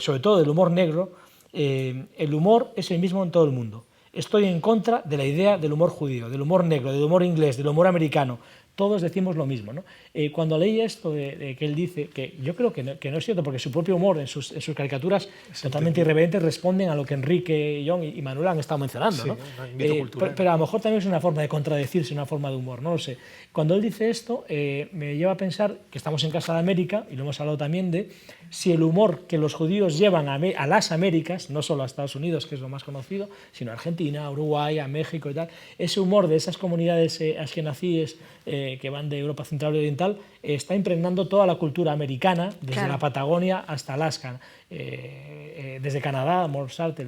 sobre todo del humor negro, el humor es el mismo en todo el mundo. Estoy en contra de la idea del humor judío, del humor negro, del humor inglés, del humor americano. Todos decimos lo mismo, ¿no? Cuando leí esto de que él dice, que yo creo que no es cierto, porque su propio humor en sus caricaturas totalmente irreverentes responden a lo que Enrique, John y Manuel han estado mencionando, ¿no? Pero a lo mejor también es una forma de contradecirse, una forma de humor, no lo sé. Cuando él dice esto, me lleva a pensar que estamos en Casa de América, y lo hemos hablado también de si el humor que los judíos llevan a las Américas, no solo a Estados Unidos, que es lo más conocido, sino a Argentina, a Uruguay, a México y tal, ese humor de esas comunidades askenazíes que van de Europa Central y Oriental, está impregnando toda la cultura americana, desde la Patagonia hasta Alaska, desde Canadá, Mozart.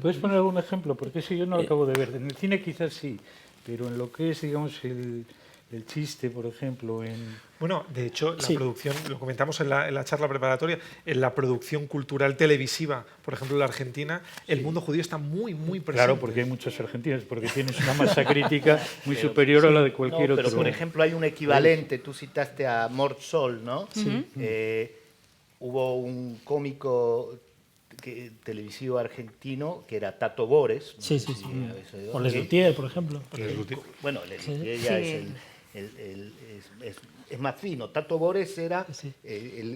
¿Puedes poner algún ejemplo? Porque ese yo no lo acabo de ver. En el cine quizás sí, pero en lo que es, digamos, del chiste, por ejemplo, Bueno, de hecho, la Sí. producción, lo comentamos en la charla preparatoria, en la producción cultural televisiva, por ejemplo, en la Argentina, el mundo judío está muy, muy presente. Claro, porque hay muchos argentinos, porque tienes una masa crítica muy superior a la de cualquier No, pero otro. por ejemplo hay un equivalente, tú citaste a Mort Sol, ¿no? Hubo un cómico televisivo argentino que era Tato Bores. no Sí, sé sí, si sí. habéis oído, O Les que- Luthier, por ejemplo. Bueno, Les Luthier Sí. ya Sí. es más fino. Tato Bores era Sí.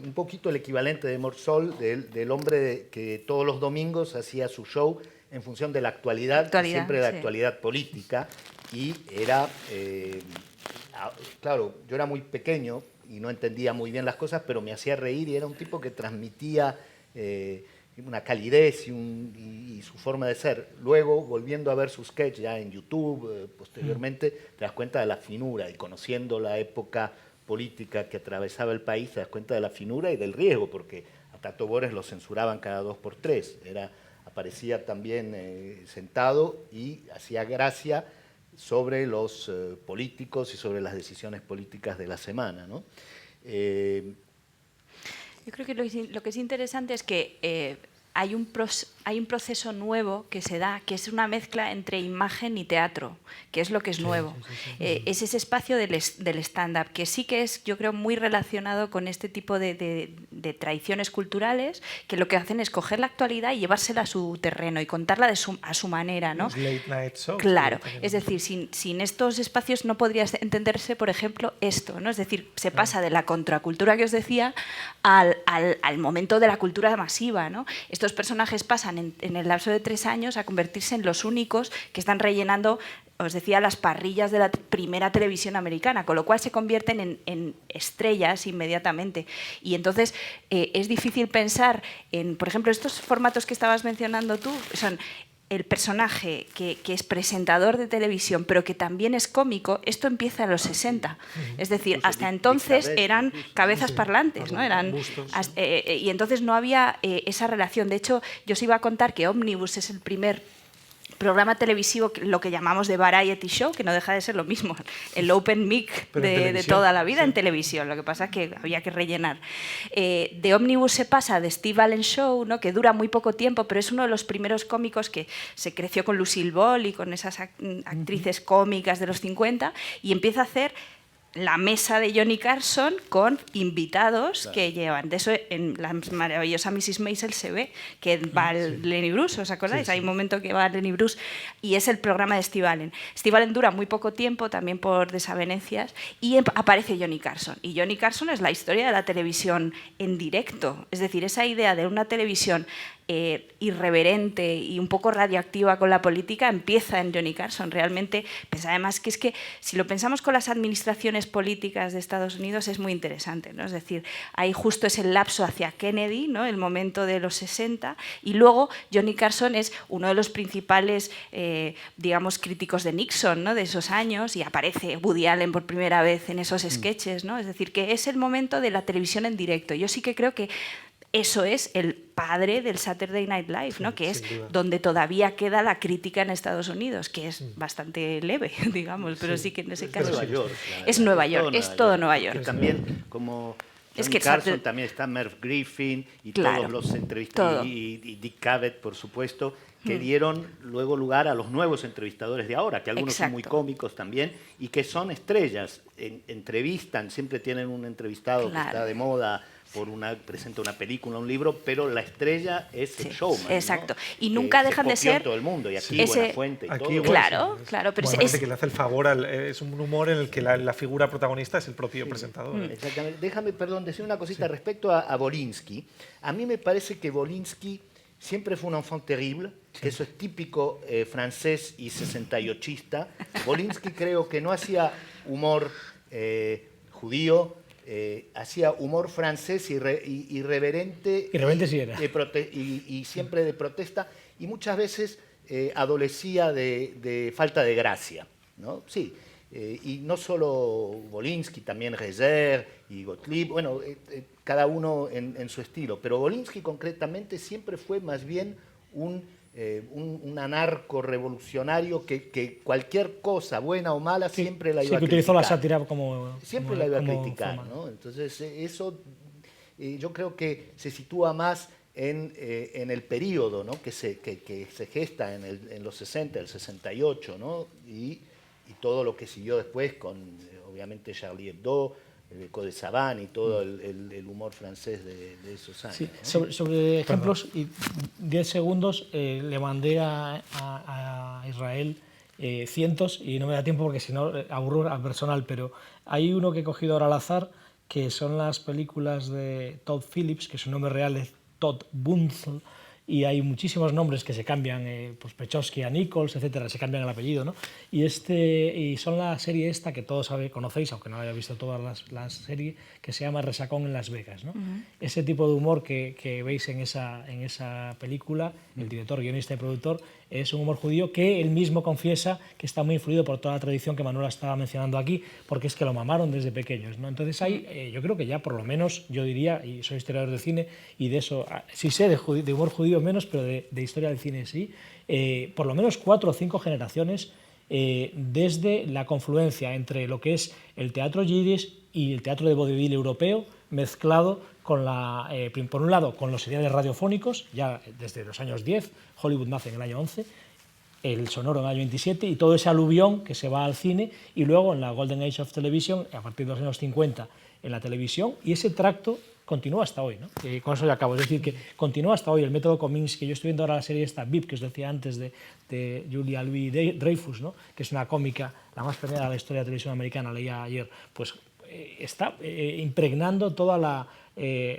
un poquito el equivalente de Mort Sol, del hombre que todos los domingos hacía su show en función de la actualidad, Actualidad, siempre de la sí. actualidad política, y era, claro, yo era muy pequeño y no entendía muy bien las cosas, pero me hacía reír y era un tipo que transmitía una calidez y su forma de ser. Luego, volviendo a ver sus sketch ya en YouTube, posteriormente, te das cuenta de la finura, y conociendo la época política que atravesaba el país, te das cuenta de la finura y del riesgo, porque a Tato Bores lo censuraban cada 2x3. Aparecía también sentado y hacía gracia sobre los políticos y sobre las decisiones políticas de la semana, ¿no? Yo creo que lo que es interesante es que hay un proceso nuevo que se da, que es una mezcla entre imagen y teatro, que es lo que es nuevo. Es ese espacio del stand-up, que sí que es, yo creo, muy relacionado con este tipo de tradiciones culturales, que lo que hacen es coger la actualidad y llevársela a su terreno y contarla a su manera, ¿no? Los late night shows. Claro, que es decir, sin estos espacios no podría entenderse, por ejemplo, esto, ¿no? Es decir, se pasa de la contracultura que os decía al momento de la cultura masiva, ¿no? Estos personajes pasan en el lapso de 3 años a convertirse en los únicos que están rellenando, os decía, las parrillas de la primera televisión americana, con lo cual se convierten en estrellas inmediatamente. Y entonces es difícil pensar en, por ejemplo, estos formatos que estabas mencionando tú, son el personaje que es presentador de televisión, pero que también es cómico. Esto empieza en los 60. Es decir, Incluso hasta Dick entonces Cavett, eran incluso. cabezas parlantes, ¿no? Eran, bustos, y entonces no había esa relación. De hecho, yo os iba a contar que Omnibus es el primer programa televisivo, lo que llamamos de variety show, que no deja de ser lo mismo, el open mic Pero en de televisión, toda la vida sí. en televisión. Lo que pasa es que había que rellenar. De Omnibus se pasa de Steve Allen Show, ¿no? Que dura muy poco tiempo, pero es uno de los primeros cómicos que se creció con Lucille Ball y con esas actrices cómicas de los 50, y empieza a hacer la mesa de Johnny Carson con invitados que llevan. De eso en la maravillosa Mrs. Maisel se ve que va Lenny Bruce, ¿os acordáis? Hay un momento que va Lenny Bruce y es el programa de Steve Allen. Steve Allen dura muy poco tiempo, también por desavenencias, y aparece Johnny Carson. Y Johnny Carson es la historia de la televisión en directo. Es decir, esa idea de una televisión irreverente y un poco radioactiva con la política empieza en Johnny Carson. Realmente, pues además que es que si lo pensamos con las administraciones políticas de Estados Unidos es muy interesante, ¿no? Es decir, ahí justo es el lapso hacia Kennedy, ¿no? El momento de los 60, y luego Johnny Carson es uno de los principales, digamos, críticos de Nixon, ¿no? De esos años, y aparece Woody Allen por primera vez en esos sketches, ¿no? Es decir, que es el momento de la televisión en directo. Yo sí que creo que eso es el padre del Saturday Night Live, ¿no? Que es donde todavía queda la crítica en Estados Unidos, que es bastante leve, digamos, pero sí que en ese caso Nueva York, es Nueva York, es todo Nueva York. Que también, como Es Johnny que Carson, Saturday- también está Merv Griffin y Claro, todos los todo. entrevistados, y Dick Cavett, por supuesto, que dieron luego lugar a los nuevos entrevistadores de ahora, que algunos son muy Exacto. cómicos también, y que son estrellas, entrevistan, siempre tienen un entrevistado que Claro. está de moda, presenta una película, un libro, pero la estrella es el Sí, showman, ¿no? exacto. Y Que nunca se dejan de copió en ser todo el mundo, y aquí ese- Buenafuente y Aquí todo. igual, Claro, sí. claro, pero Bueno, es- parece que le hace el favor, es un humor en el que la figura protagonista es el propio presentador. Exactamente. Déjame, perdón, decir una cosita respecto a Volinsky. A mí me parece que Volinsky siempre fue un enfant terrible, que eso es típico francés y 68ista. Volinsky creo que no hacía humor judío, hacía humor francés irreverente. Irreverente sí era. Y siempre de protesta, y muchas veces adolecía de falta de gracia, ¿no? Sí. Y no solo Volinsky, también Rezer y Gottlieb, bueno, cada uno en su estilo, pero Volinsky concretamente siempre fue más bien un un anarco revolucionario que cualquier cosa, buena o mala, siempre la iba a criticar. Sí, que utilizó la sátira como siempre la iba a como criticar, forma. ¿no? Entonces, eso yo creo que se sitúa más en el periodo, ¿no? que se gesta en los 60, el 68, ¿no? y todo lo que siguió después con, obviamente, Charlie Hebdo, el Code Savant y todo el humor francés de esos años. Sí, ¿no? sobre ejemplos, y 10 segundos, le mandé a Israel cientos, y no me da tiempo porque si no aburro al personal, pero hay uno que he cogido ahora al azar, que son las películas de Todd Phillips, que su nombre real es Todd Bunzel, y hay muchísimos nombres que se cambian, pues Pechowski a Nichols, etcétera, se cambian el apellido, ¿no? Y son la serie esta que todos conocéis, aunque no haya visto todas las series, que se llama Resacón en Las Vegas, ¿no? Ese tipo de humor que veis en esa película, el director, guionista y productor, es un humor judío que él mismo confiesa que está muy influido por toda la tradición que Manuela estaba mencionando aquí, porque es que lo mamaron desde pequeños, ¿no? Entonces hay, yo creo que ya por lo menos, yo diría, y soy historiador de cine, y de eso sí sé de humor judío menos, pero de historia del cine sí, por lo menos 4 o 5 generaciones desde la confluencia entre lo que es el teatro yiddish y el teatro de vodevil europeo, mezclado con por un lado, con los seriales radiofónicos, ya desde los años 10, Hollywood nace en el año 11, el sonoro en el año 27, y todo ese aluvión que se va al cine, y luego en la Golden Age of Television, a partir de los años 50, en la televisión, y ese tracto continúa hasta hoy, ¿no? Con eso ya acabo, es decir, que continúa hasta hoy el método Kominsky. Yo estoy viendo ahora la serie esta, VIP, que os decía antes, de Julia Louis-Dreyfus, ¿no? Que es una cómica, la más premiada de la historia de la televisión americana, leía ayer, pues está impregnando todas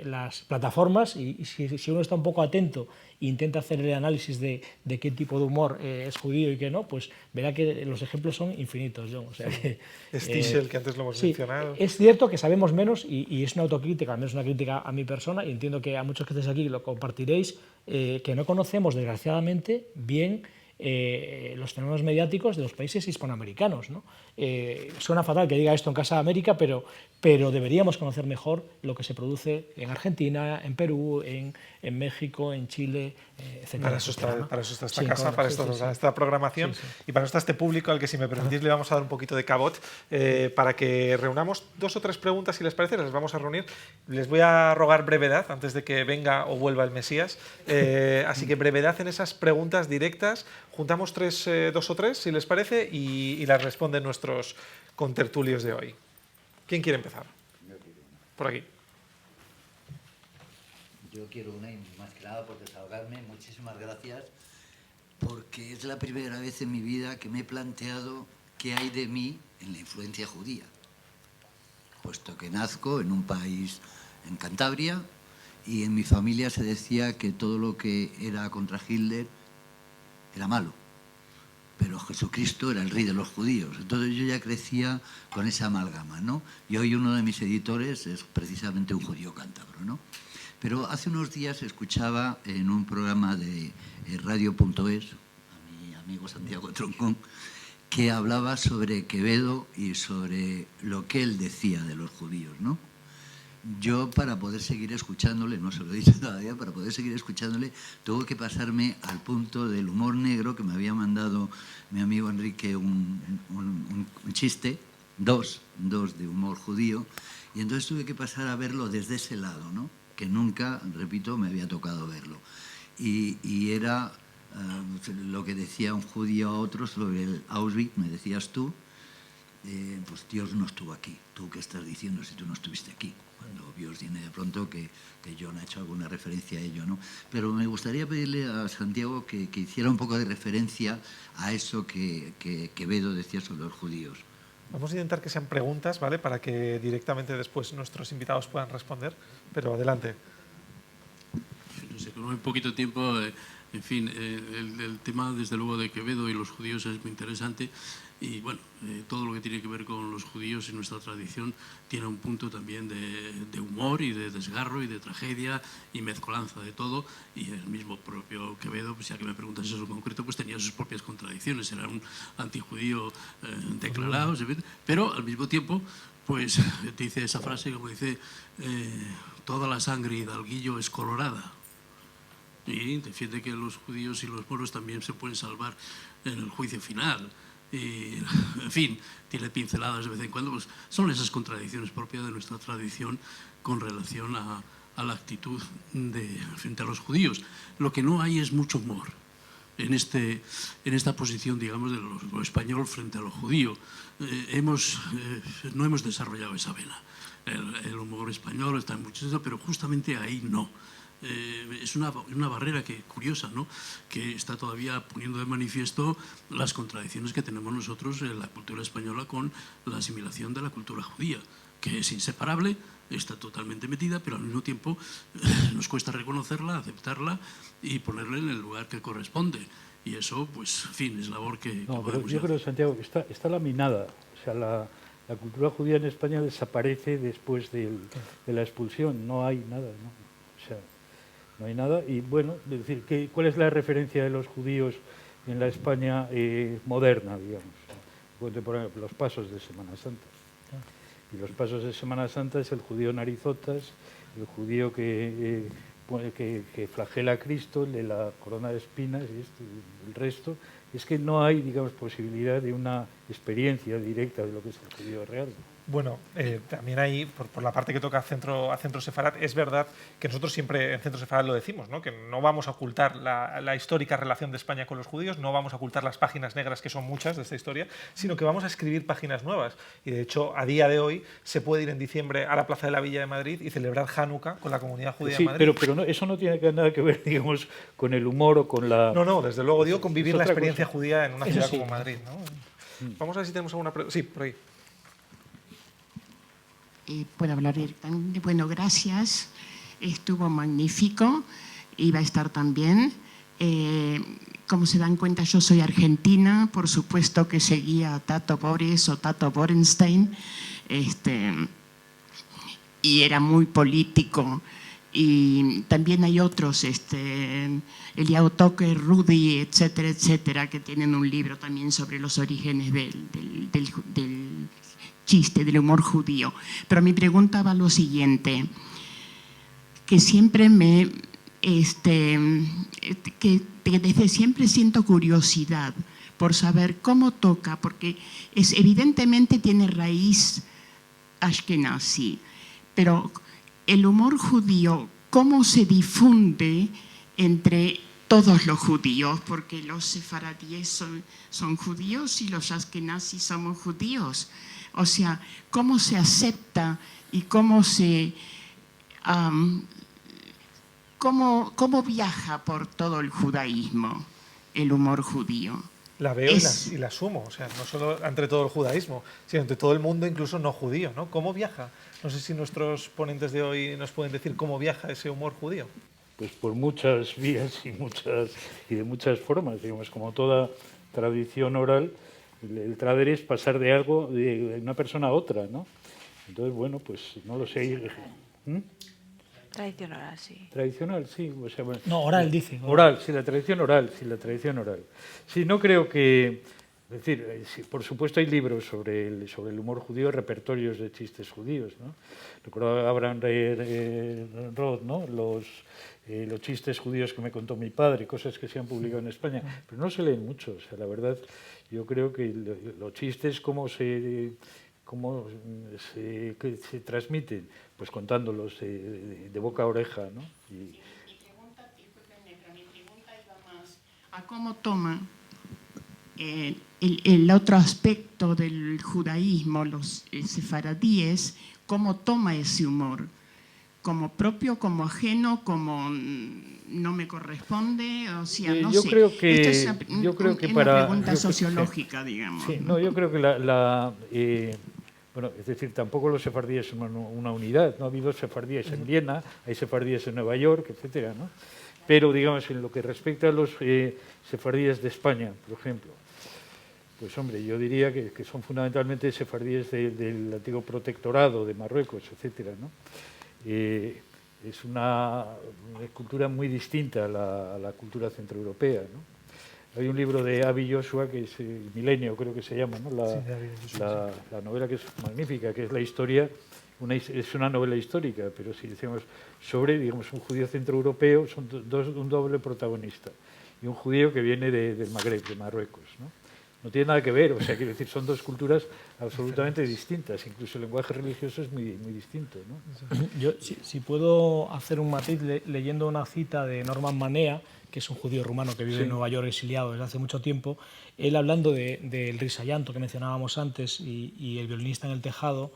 las plataformas, y si uno está un poco atento e intenta hacer el análisis de qué tipo de humor es judío y qué no, pues verá que los ejemplos son infinitos, John. O sea, Stiesel, que antes lo hemos mencionado. Es cierto que sabemos menos, y es una autocrítica, al menos una crítica a mi persona, y entiendo que a muchos que estéis aquí lo compartiréis, que no conocemos, desgraciadamente, bien los fenómenos mediáticos de los países hispanoamericanos, ¿no? Suena fatal que diga esto en Casa de América, pero deberíamos conocer mejor lo que se produce en Argentina, en Perú, en México, en Chile, etc. Para eso está esta casa, correcto, para esto está esta programación, y para eso está este público al que, si me permitís, le vamos a dar un poquito de cabot para que reunamos 2 o 3 preguntas, si les parece, las vamos a reunir. Les voy a rogar brevedad antes de que venga o vuelva el Mesías, así que brevedad en esas preguntas directas. Juntamos 2 o 3, si les parece, y las responden nuestros contertulios de hoy. ¿Quién quiere empezar? Por aquí. Yo quiero una, y más que nada por desahogarme. Muchísimas gracias, porque es la primera vez en mi vida que me he planteado qué hay de mí en la influencia judía, puesto que nazco en un país, en Cantabria, y en mi familia se decía que todo lo que era contra Hitler era malo, pero Jesucristo era el rey de los judíos. Entonces yo ya crecía con esa amalgama, ¿no? Y hoy uno de mis editores es precisamente un judío cántabro, ¿no? Pero hace unos días escuchaba en un programa de Radio.es a mi amigo Santiago Troncón, que hablaba sobre Quevedo y sobre lo que él decía de los judíos, ¿no? Yo, para poder seguir escuchándole, no se lo he dicho todavía, para poder seguir escuchándole, tuve que pasarme al punto del humor negro, que me había mandado mi amigo Enrique un chiste, dos de humor judío, y entonces tuve que pasar a verlo desde ese lado, ¿no? Que nunca, repito, me había tocado verlo. Y era lo que decía un judío a otro sobre el Auschwitz, me decías tú, pues Dios no estuvo aquí. ¿Tú qué estás diciendo si tú no estuviste aquí? Cuando Dios tiene de pronto que John ha hecho alguna referencia a ello, ¿no? Pero me gustaría pedirle a Santiago que hiciera un poco de referencia a eso que Quevedo decía sobre los judíos. Vamos a intentar que sean preguntas, ¿vale? Para que directamente después nuestros invitados puedan responder. Pero adelante. No sé, con muy poquito tiempo, en fin, el tema desde luego de Quevedo y los judíos es muy interesante. Y bueno, todo lo que tiene que ver con los judíos y nuestra tradición tiene un punto también de humor y de desgarro y de tragedia y mezcolanza de todo. Y el mismo propio Quevedo, pues ya que me preguntas eso en concreto, pues tenía sus propias contradicciones. Era un antijudío declarado, pero al mismo tiempo pues dice esa frase como dice, toda la sangre hidalguillo es colorada. y defiende que los judíos y los moros también se pueden salvar en el juicio final. Y, en fin, tiene pinceladas de vez en cuando. Pues son esas contradicciones propias de nuestra tradición con relación a la actitud frente a los judíos. Lo que no hay es mucho humor en esta posición, digamos, de lo español frente a lo judío. No hemos desarrollado esa vena. El humor español está en muchos, pero justamente ahí no. Es una barrera curiosa, ¿no?, que está todavía poniendo de manifiesto las contradicciones que tenemos nosotros en la cultura española con la asimilación de la cultura judía, que es inseparable, está totalmente metida, pero al mismo tiempo nos cuesta reconocerla, aceptarla y ponerla en el lugar que corresponde. Y eso, pues, en fin, es labor que no, pero podemos yo hacer. creo, Santiago, que está laminada. O sea, la cultura judía en España desaparece después de la expulsión. No hay nada, ¿no? O sea, no hay nada. Y bueno, es decir, ¿cuál es la referencia de los judíos en la España moderna, digamos? Contemporánea, los pasos de Semana Santa. Y los pasos de Semana Santa es el judío narizotas, el judío que flagela a Cristo, el de la corona de espinas y el resto. Es que no hay, digamos, posibilidad de una experiencia directa de lo que es el judío real. Bueno, también ahí, por la parte que toca a Centro Sefarat, es verdad que nosotros siempre en Centro Sefarat lo decimos, ¿no?, que no vamos a ocultar la histórica relación de España con los judíos, no vamos a ocultar las páginas negras, que son muchas de esta historia, sino que vamos a escribir páginas nuevas. Y de hecho, a día de hoy, se puede ir en diciembre a la Plaza de la Villa de Madrid y celebrar Hanukkah con la comunidad judía de Madrid. Pero no, eso no tiene nada que ver, digamos, con el humor o con la... No, desde luego, digo, convivir la experiencia cosa judía en una ciudad como Madrid, ¿no? Vamos a ver si tenemos alguna pregunta. Sí, por ahí. Puedo hablar directamente. Bueno, gracias. Estuvo magnífico. Iba a estar también. Como se dan cuenta, yo soy argentina. Por supuesto que seguía a Tato Bores o Tato Borenstein. Y era muy político. Y también hay otros, Eliao Toque, Rudy, etcétera, etcétera, que tienen un libro también sobre los orígenes del chiste, del humor judío. Pero mi pregunta va a lo siguiente, que siempre que desde siempre siento curiosidad por saber cómo toca, porque evidentemente tiene raíz ashkenazi, pero el humor judío, ¿cómo se difunde entre todos los judíos? Porque los sefaradíes son judíos y los ashkenazis somos judíos. O sea, ¿cómo se acepta y cómo viaja por todo el judaísmo el humor judío? La veo y la asumo, o sea, no solo entre todo el judaísmo, sino entre todo el mundo, incluso no judío, ¿no? ¿Cómo viaja? No sé si nuestros ponentes de hoy nos pueden decir cómo viaja ese humor judío. Pues por muchas vías y de muchas formas, digamos, como toda tradición oral. El trader es pasar de algo, de una persona a otra, ¿no? Entonces, bueno, pues no lo sé. Tradición oral, sí. Tradicional, sí. O sea, bueno, no, oral dice. Oral, sí, la tradición oral, sí, la tradición oral. Sí, no creo que... Es decir, sí, por supuesto hay libros sobre el humor judío, repertorios de chistes judíos, ¿no? Recuerdo a Abraham Roth, ¿no? Los chistes judíos que me contó mi padre, cosas que se han publicado en España, pero no se leen mucho. O sea, la verdad, yo creo que los chistes, ¿cómo se transmiten? Pues contándolos de boca a oreja, ¿no? Mi pregunta iba más a cómo toma el otro aspecto del judaísmo, los sefaradíes, cómo toma ese humor, como propio, como ajeno, como no me corresponde, o sea, no yo sé. Creo que, esto es una pregunta yo sociológica, digamos. Sí, no, yo creo que bueno, es decir, tampoco los sefardíes son una unidad, no ha habido sefardíes en Viena, hay sefardíes en Nueva York, etcétera, ¿no? Pero, digamos, en lo que respecta a los sefardíes de España, por ejemplo, pues hombre, yo diría que son fundamentalmente sefardíes del antiguo protectorado de Marruecos, etcétera, ¿no? Es una cultura muy distinta a la cultura centroeuropea, ¿no? Hay un libro de Avi Joshua, que es Milenio, creo que se llama, ¿no? La novela que es magnífica, que es la historia es una novela histórica, pero si decimos sobre, digamos, un judío centroeuropeo, son un doble protagonista, y un judío que viene del Magreb, de Marruecos, ¿no? No tiene nada que ver, o sea, quiero decir, son dos culturas absolutamente distintas, incluso el lenguaje religioso es muy, muy distinto, ¿no? Yo, si puedo hacer un matiz leyendo una cita de Norman Manea, que es un judío rumano que vive en Nueva York exiliado desde hace mucho tiempo, él hablando del risayanto que mencionábamos antes y el violinista en el tejado,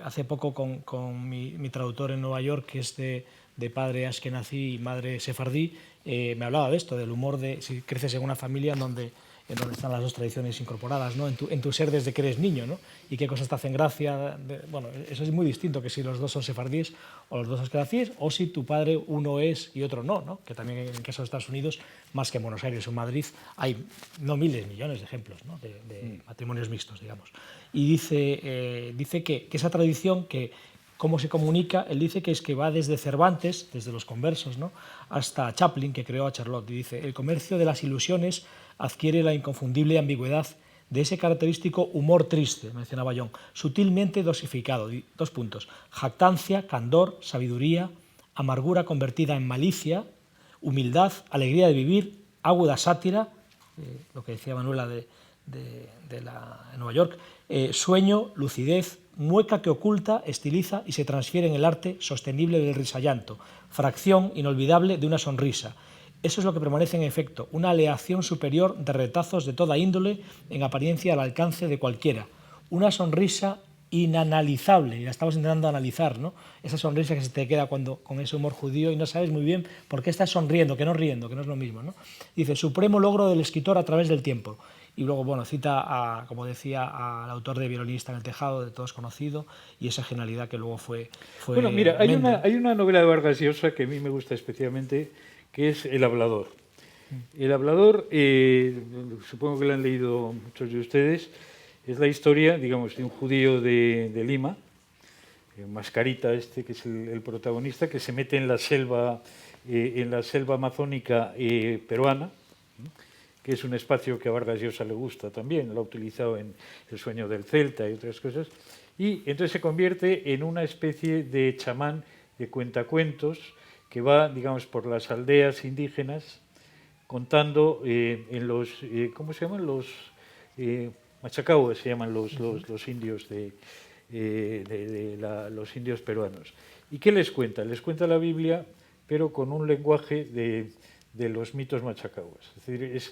hace poco con mi traductor en Nueva York, que es de padre ashkenazí y madre sefardí, me hablaba de esto, del humor de si creces en una familia en donde están las dos tradiciones incorporadas, ¿no? en tu ser desde que eres niño, ¿no? Y qué cosas te hacen gracia. Bueno, eso es muy distinto que si los dos son sefardíes o los dos ashkenazíes, o si tu padre uno es y otro no, ¿no? Que también en el caso de Estados Unidos, más que en Buenos Aires o en Madrid, hay no miles, millones de ejemplos, ¿no? de matrimonios mixtos, digamos. Y dice que esa tradición, que cómo se comunica, él dice que es que va desde Cervantes, desde los conversos, ¿no? Hasta Chaplin, que creó a Charlotte, y dice: el comercio de las ilusiones adquiere la inconfundible ambigüedad de ese característico humor triste, mencionaba John, sutilmente dosificado. 2 puntos: jactancia, candor, sabiduría, amargura convertida en malicia, humildad, alegría de vivir, aguda sátira, lo que decía Manuela de Nueva York, sueño, lucidez, mueca que oculta, estiliza y se transfiere en el arte sostenible del risallanto, fracción inolvidable de una sonrisa. Eso es lo que permanece en efecto, una aleación superior de retazos de toda índole, en apariencia al alcance de cualquiera. Una sonrisa inanalizable, y la estamos intentando analizar, ¿no? Esa sonrisa que se te queda con ese humor judío y no sabes muy bien por qué estás sonriendo, que no riendo, que no es lo mismo, ¿no? Dice: supremo logro del escritor a través del tiempo. Y luego, bueno, cita, como decía, al autor de Violinista en el tejado, de todos conocido, y esa genialidad que luego fue bueno, mira, hay una novela de Vargas Llosa que a mí me gusta especialmente, que es El hablador. El hablador, supongo que lo han leído muchos de ustedes, es la historia, digamos, de un judío de Lima, Mascarita que es el protagonista, que se mete en la selva amazónica peruana, que es un espacio que a Vargas Llosa le gusta también, lo ha utilizado en El sueño del Celta y otras cosas, y entonces se convierte en una especie de chamán de cuentacuentos que va, digamos, por las aldeas indígenas contando en los, ¿cómo se llaman? Los machacaos se llaman los indios los indios peruanos. ¿Y qué les cuenta? Les cuenta la Biblia, pero con un lenguaje de los mitos machacaos. Es decir,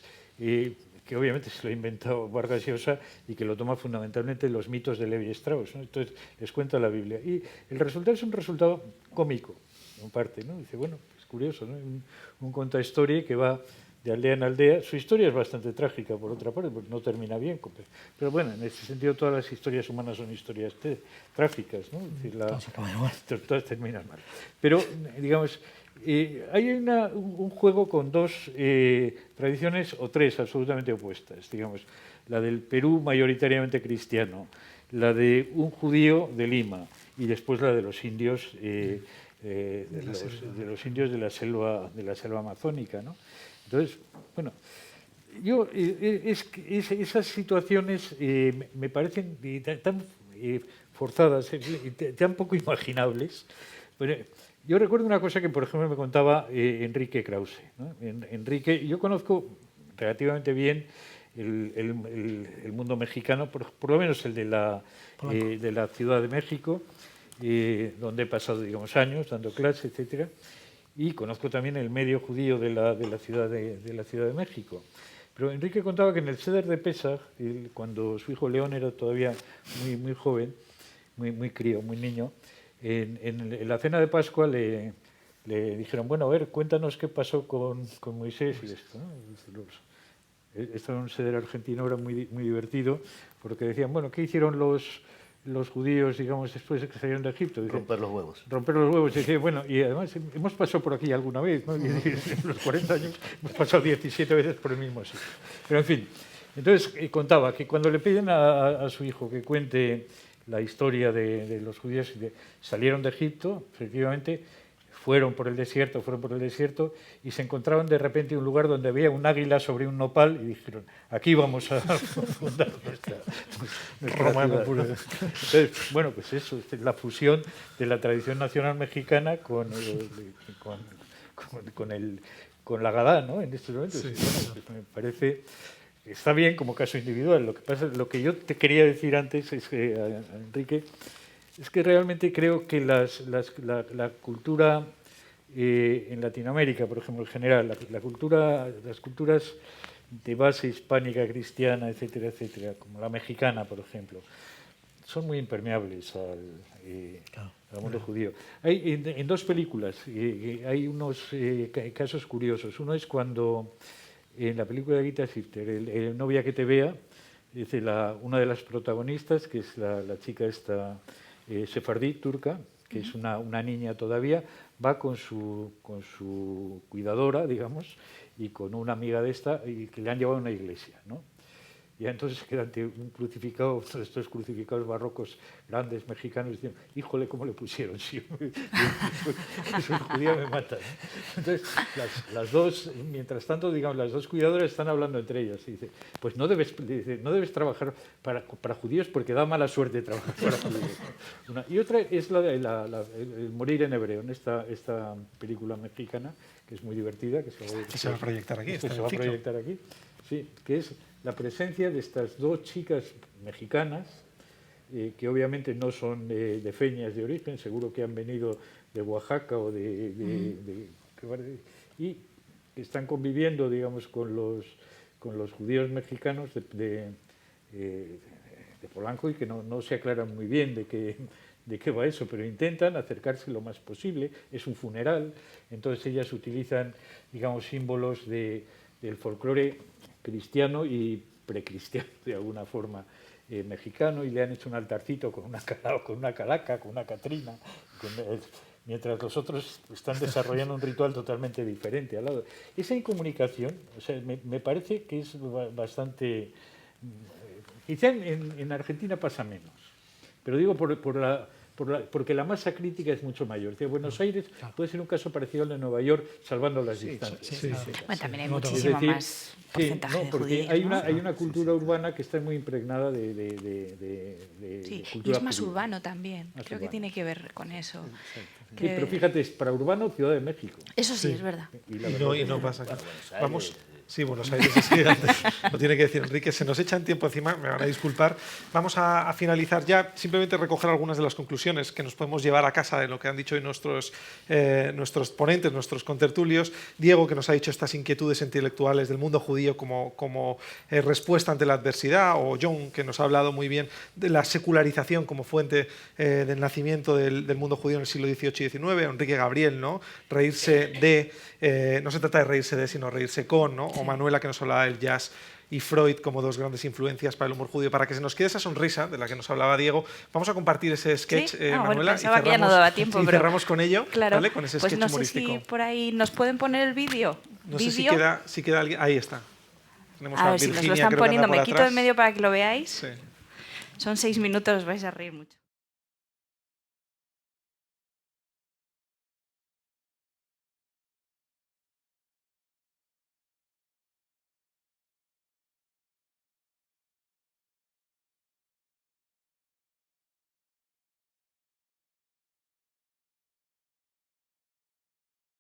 que obviamente se lo ha inventado Vargas Llosa y que lo toma fundamentalmente de los mitos de Levi Strauss, ¿no? Entonces les cuenta la Biblia. Y el resultado es un resultado cómico, en parte, ¿no? Dice, bueno, es curioso, ¿no? Un contahistoria que va de aldea en aldea. Su historia es bastante trágica, por otra parte, porque no termina bien. Pero bueno, en ese sentido todas las historias humanas son historias trágicas, ¿no? Es decir, todas terminan mal. Pero, digamos, hay un juego con dos tradiciones, o tres, absolutamente opuestas, digamos. La del Perú mayoritariamente cristiano, la de un judío de Lima y después la de los indios de los indios de la selva amazónica, ¿no? Entonces, bueno, esas situaciones me parecen tan forzadas, tan poco imaginables. Pero yo recuerdo una cosa que, por ejemplo, me contaba Enrique Krause, ¿no? Enrique, yo conozco relativamente bien el mundo mexicano, por lo menos el de la Ciudad de México, donde he pasado, digamos, años dando clases, etcétera, y conozco también el medio judío de la Ciudad de México. Pero Enrique contaba que en el Seder de Pesaj, cuando su hijo León era todavía muy joven, muy crío, muy niño, en la cena de Pascua le dijeron, bueno, a ver, cuéntanos qué pasó con Moisés y esto, ¿no? Esto en un Seder argentino era muy divertido, porque decían, bueno, ¿qué hicieron los judíos, digamos, después de que salieron de Egipto? Dice, romper los huevos. Romper los huevos. Y dice, bueno, y además hemos pasado por aquí alguna vez, ¿no? Y en los 40 años hemos pasado 17 veces por el mismo sitio. Pero en fin, entonces contaba que cuando le piden a su hijo que cuente la historia de los judíos que salieron de Egipto, efectivamente fueron por el desierto y se encontraron de repente un lugar donde había un águila sobre un nopal y dijeron, aquí vamos a fundar nuestra ciudad, ¿no? Entonces, bueno, pues eso, es la fusión de la tradición nacional mexicana con la Gadá, ¿no? En estos momentos. Sí. Bueno, pues me parece, está bien como caso individual. Lo que yo te quería decir antes es que, Enrique, es que realmente creo que la cultura en Latinoamérica, por ejemplo, en general, las culturas de base hispánica, cristiana, etcétera, etcétera, como la mexicana, por ejemplo, son muy impermeables al mundo judío. Hay, en dos películas hay unos casos curiosos. Uno es cuando en la película de Gita Shifter, el Novia que te vea, dice una de las protagonistas, que es la chica esta sefardí, turca, que es una niña todavía, va con su cuidadora, digamos, y con una amiga de esta, y que le han llevado a una iglesia, ¿no? Y entonces queda ante un crucificado, estos crucificados barrocos grandes mexicanos, diciendo, híjole, ¿cómo le pusieron? Si soy judía me matan. Entonces, las dos, mientras tanto, digamos, las dos cuidadoras están hablando entre ellas. Y dice, pues no debes trabajar para judíos porque da mala suerte trabajar para judíos. Y otra es el morir en hebreo, en esta película mexicana, que es muy divertida, que se va a proyectar aquí. Sí, que es la presencia de estas dos chicas mexicanas, que obviamente no son de feñas de origen, seguro que han venido de Oaxaca o y están conviviendo, digamos, con los judíos mexicanos de Polanco y que no se aclaran muy bien de qué va eso, pero intentan acercarse lo más posible. Es un funeral, entonces ellas utilizan, digamos, símbolos del folclore cristiano y precristiano, de alguna forma, mexicano, y le han hecho un altarcito con una calaca, con una catrina, mientras los otros están desarrollando un ritual totalmente diferente al lado. Esa incomunicación, o sea, me parece que es bastante... Quizá en Argentina pasa menos, pero digo porque la masa crítica es mucho mayor. Buenos Aires puede ser un caso parecido al de Nueva York, salvando las distancias. Bueno, también hay muchísimo más porcentaje de judíos, hay una cultura urbana que está muy impregnada de cultura y es más judía. Urbano también. Creo que tiene que ver con eso. Sí, pero fíjate, es para urbano Ciudad de México. Eso sí, es verdad. Y no pasa aquí. Vamos... Sí, Buenos Aires, sí, lo tiene que decir Enrique. Se nos echan tiempo encima, me van a disculpar. Vamos a finalizar ya, simplemente recoger algunas de las conclusiones que nos podemos llevar a casa de lo que han dicho hoy nuestros ponentes, nuestros contertulios. Diego, que nos ha dicho estas inquietudes intelectuales del mundo judío como respuesta ante la adversidad, o John, que nos ha hablado muy bien de la secularización como fuente del nacimiento del mundo judío en el siglo XVIII y XIX, Enrique Gabriel, ¿no? Reírse no se trata de reírse de, sino reírse con, ¿no? O Manuela, que nos hablaba del jazz, y Freud como dos grandes influencias para el humor judío. Para que se nos quede esa sonrisa de la que nos hablaba Diego, vamos a compartir ese sketch, ¿Sí? Manuela, pensaba que ya no daba tiempo, y cerramos con ello, claro, ¿vale? Con ese pues sketch no sé humorístico. Si por ahí nos pueden poner el vídeo. No sé si queda alguien. Ahí está. Tenemos a ver, Virginia, si nos lo están poniendo, me quito de medio para que lo veáis. Sí. Son 6 minutos, os vais a reír mucho.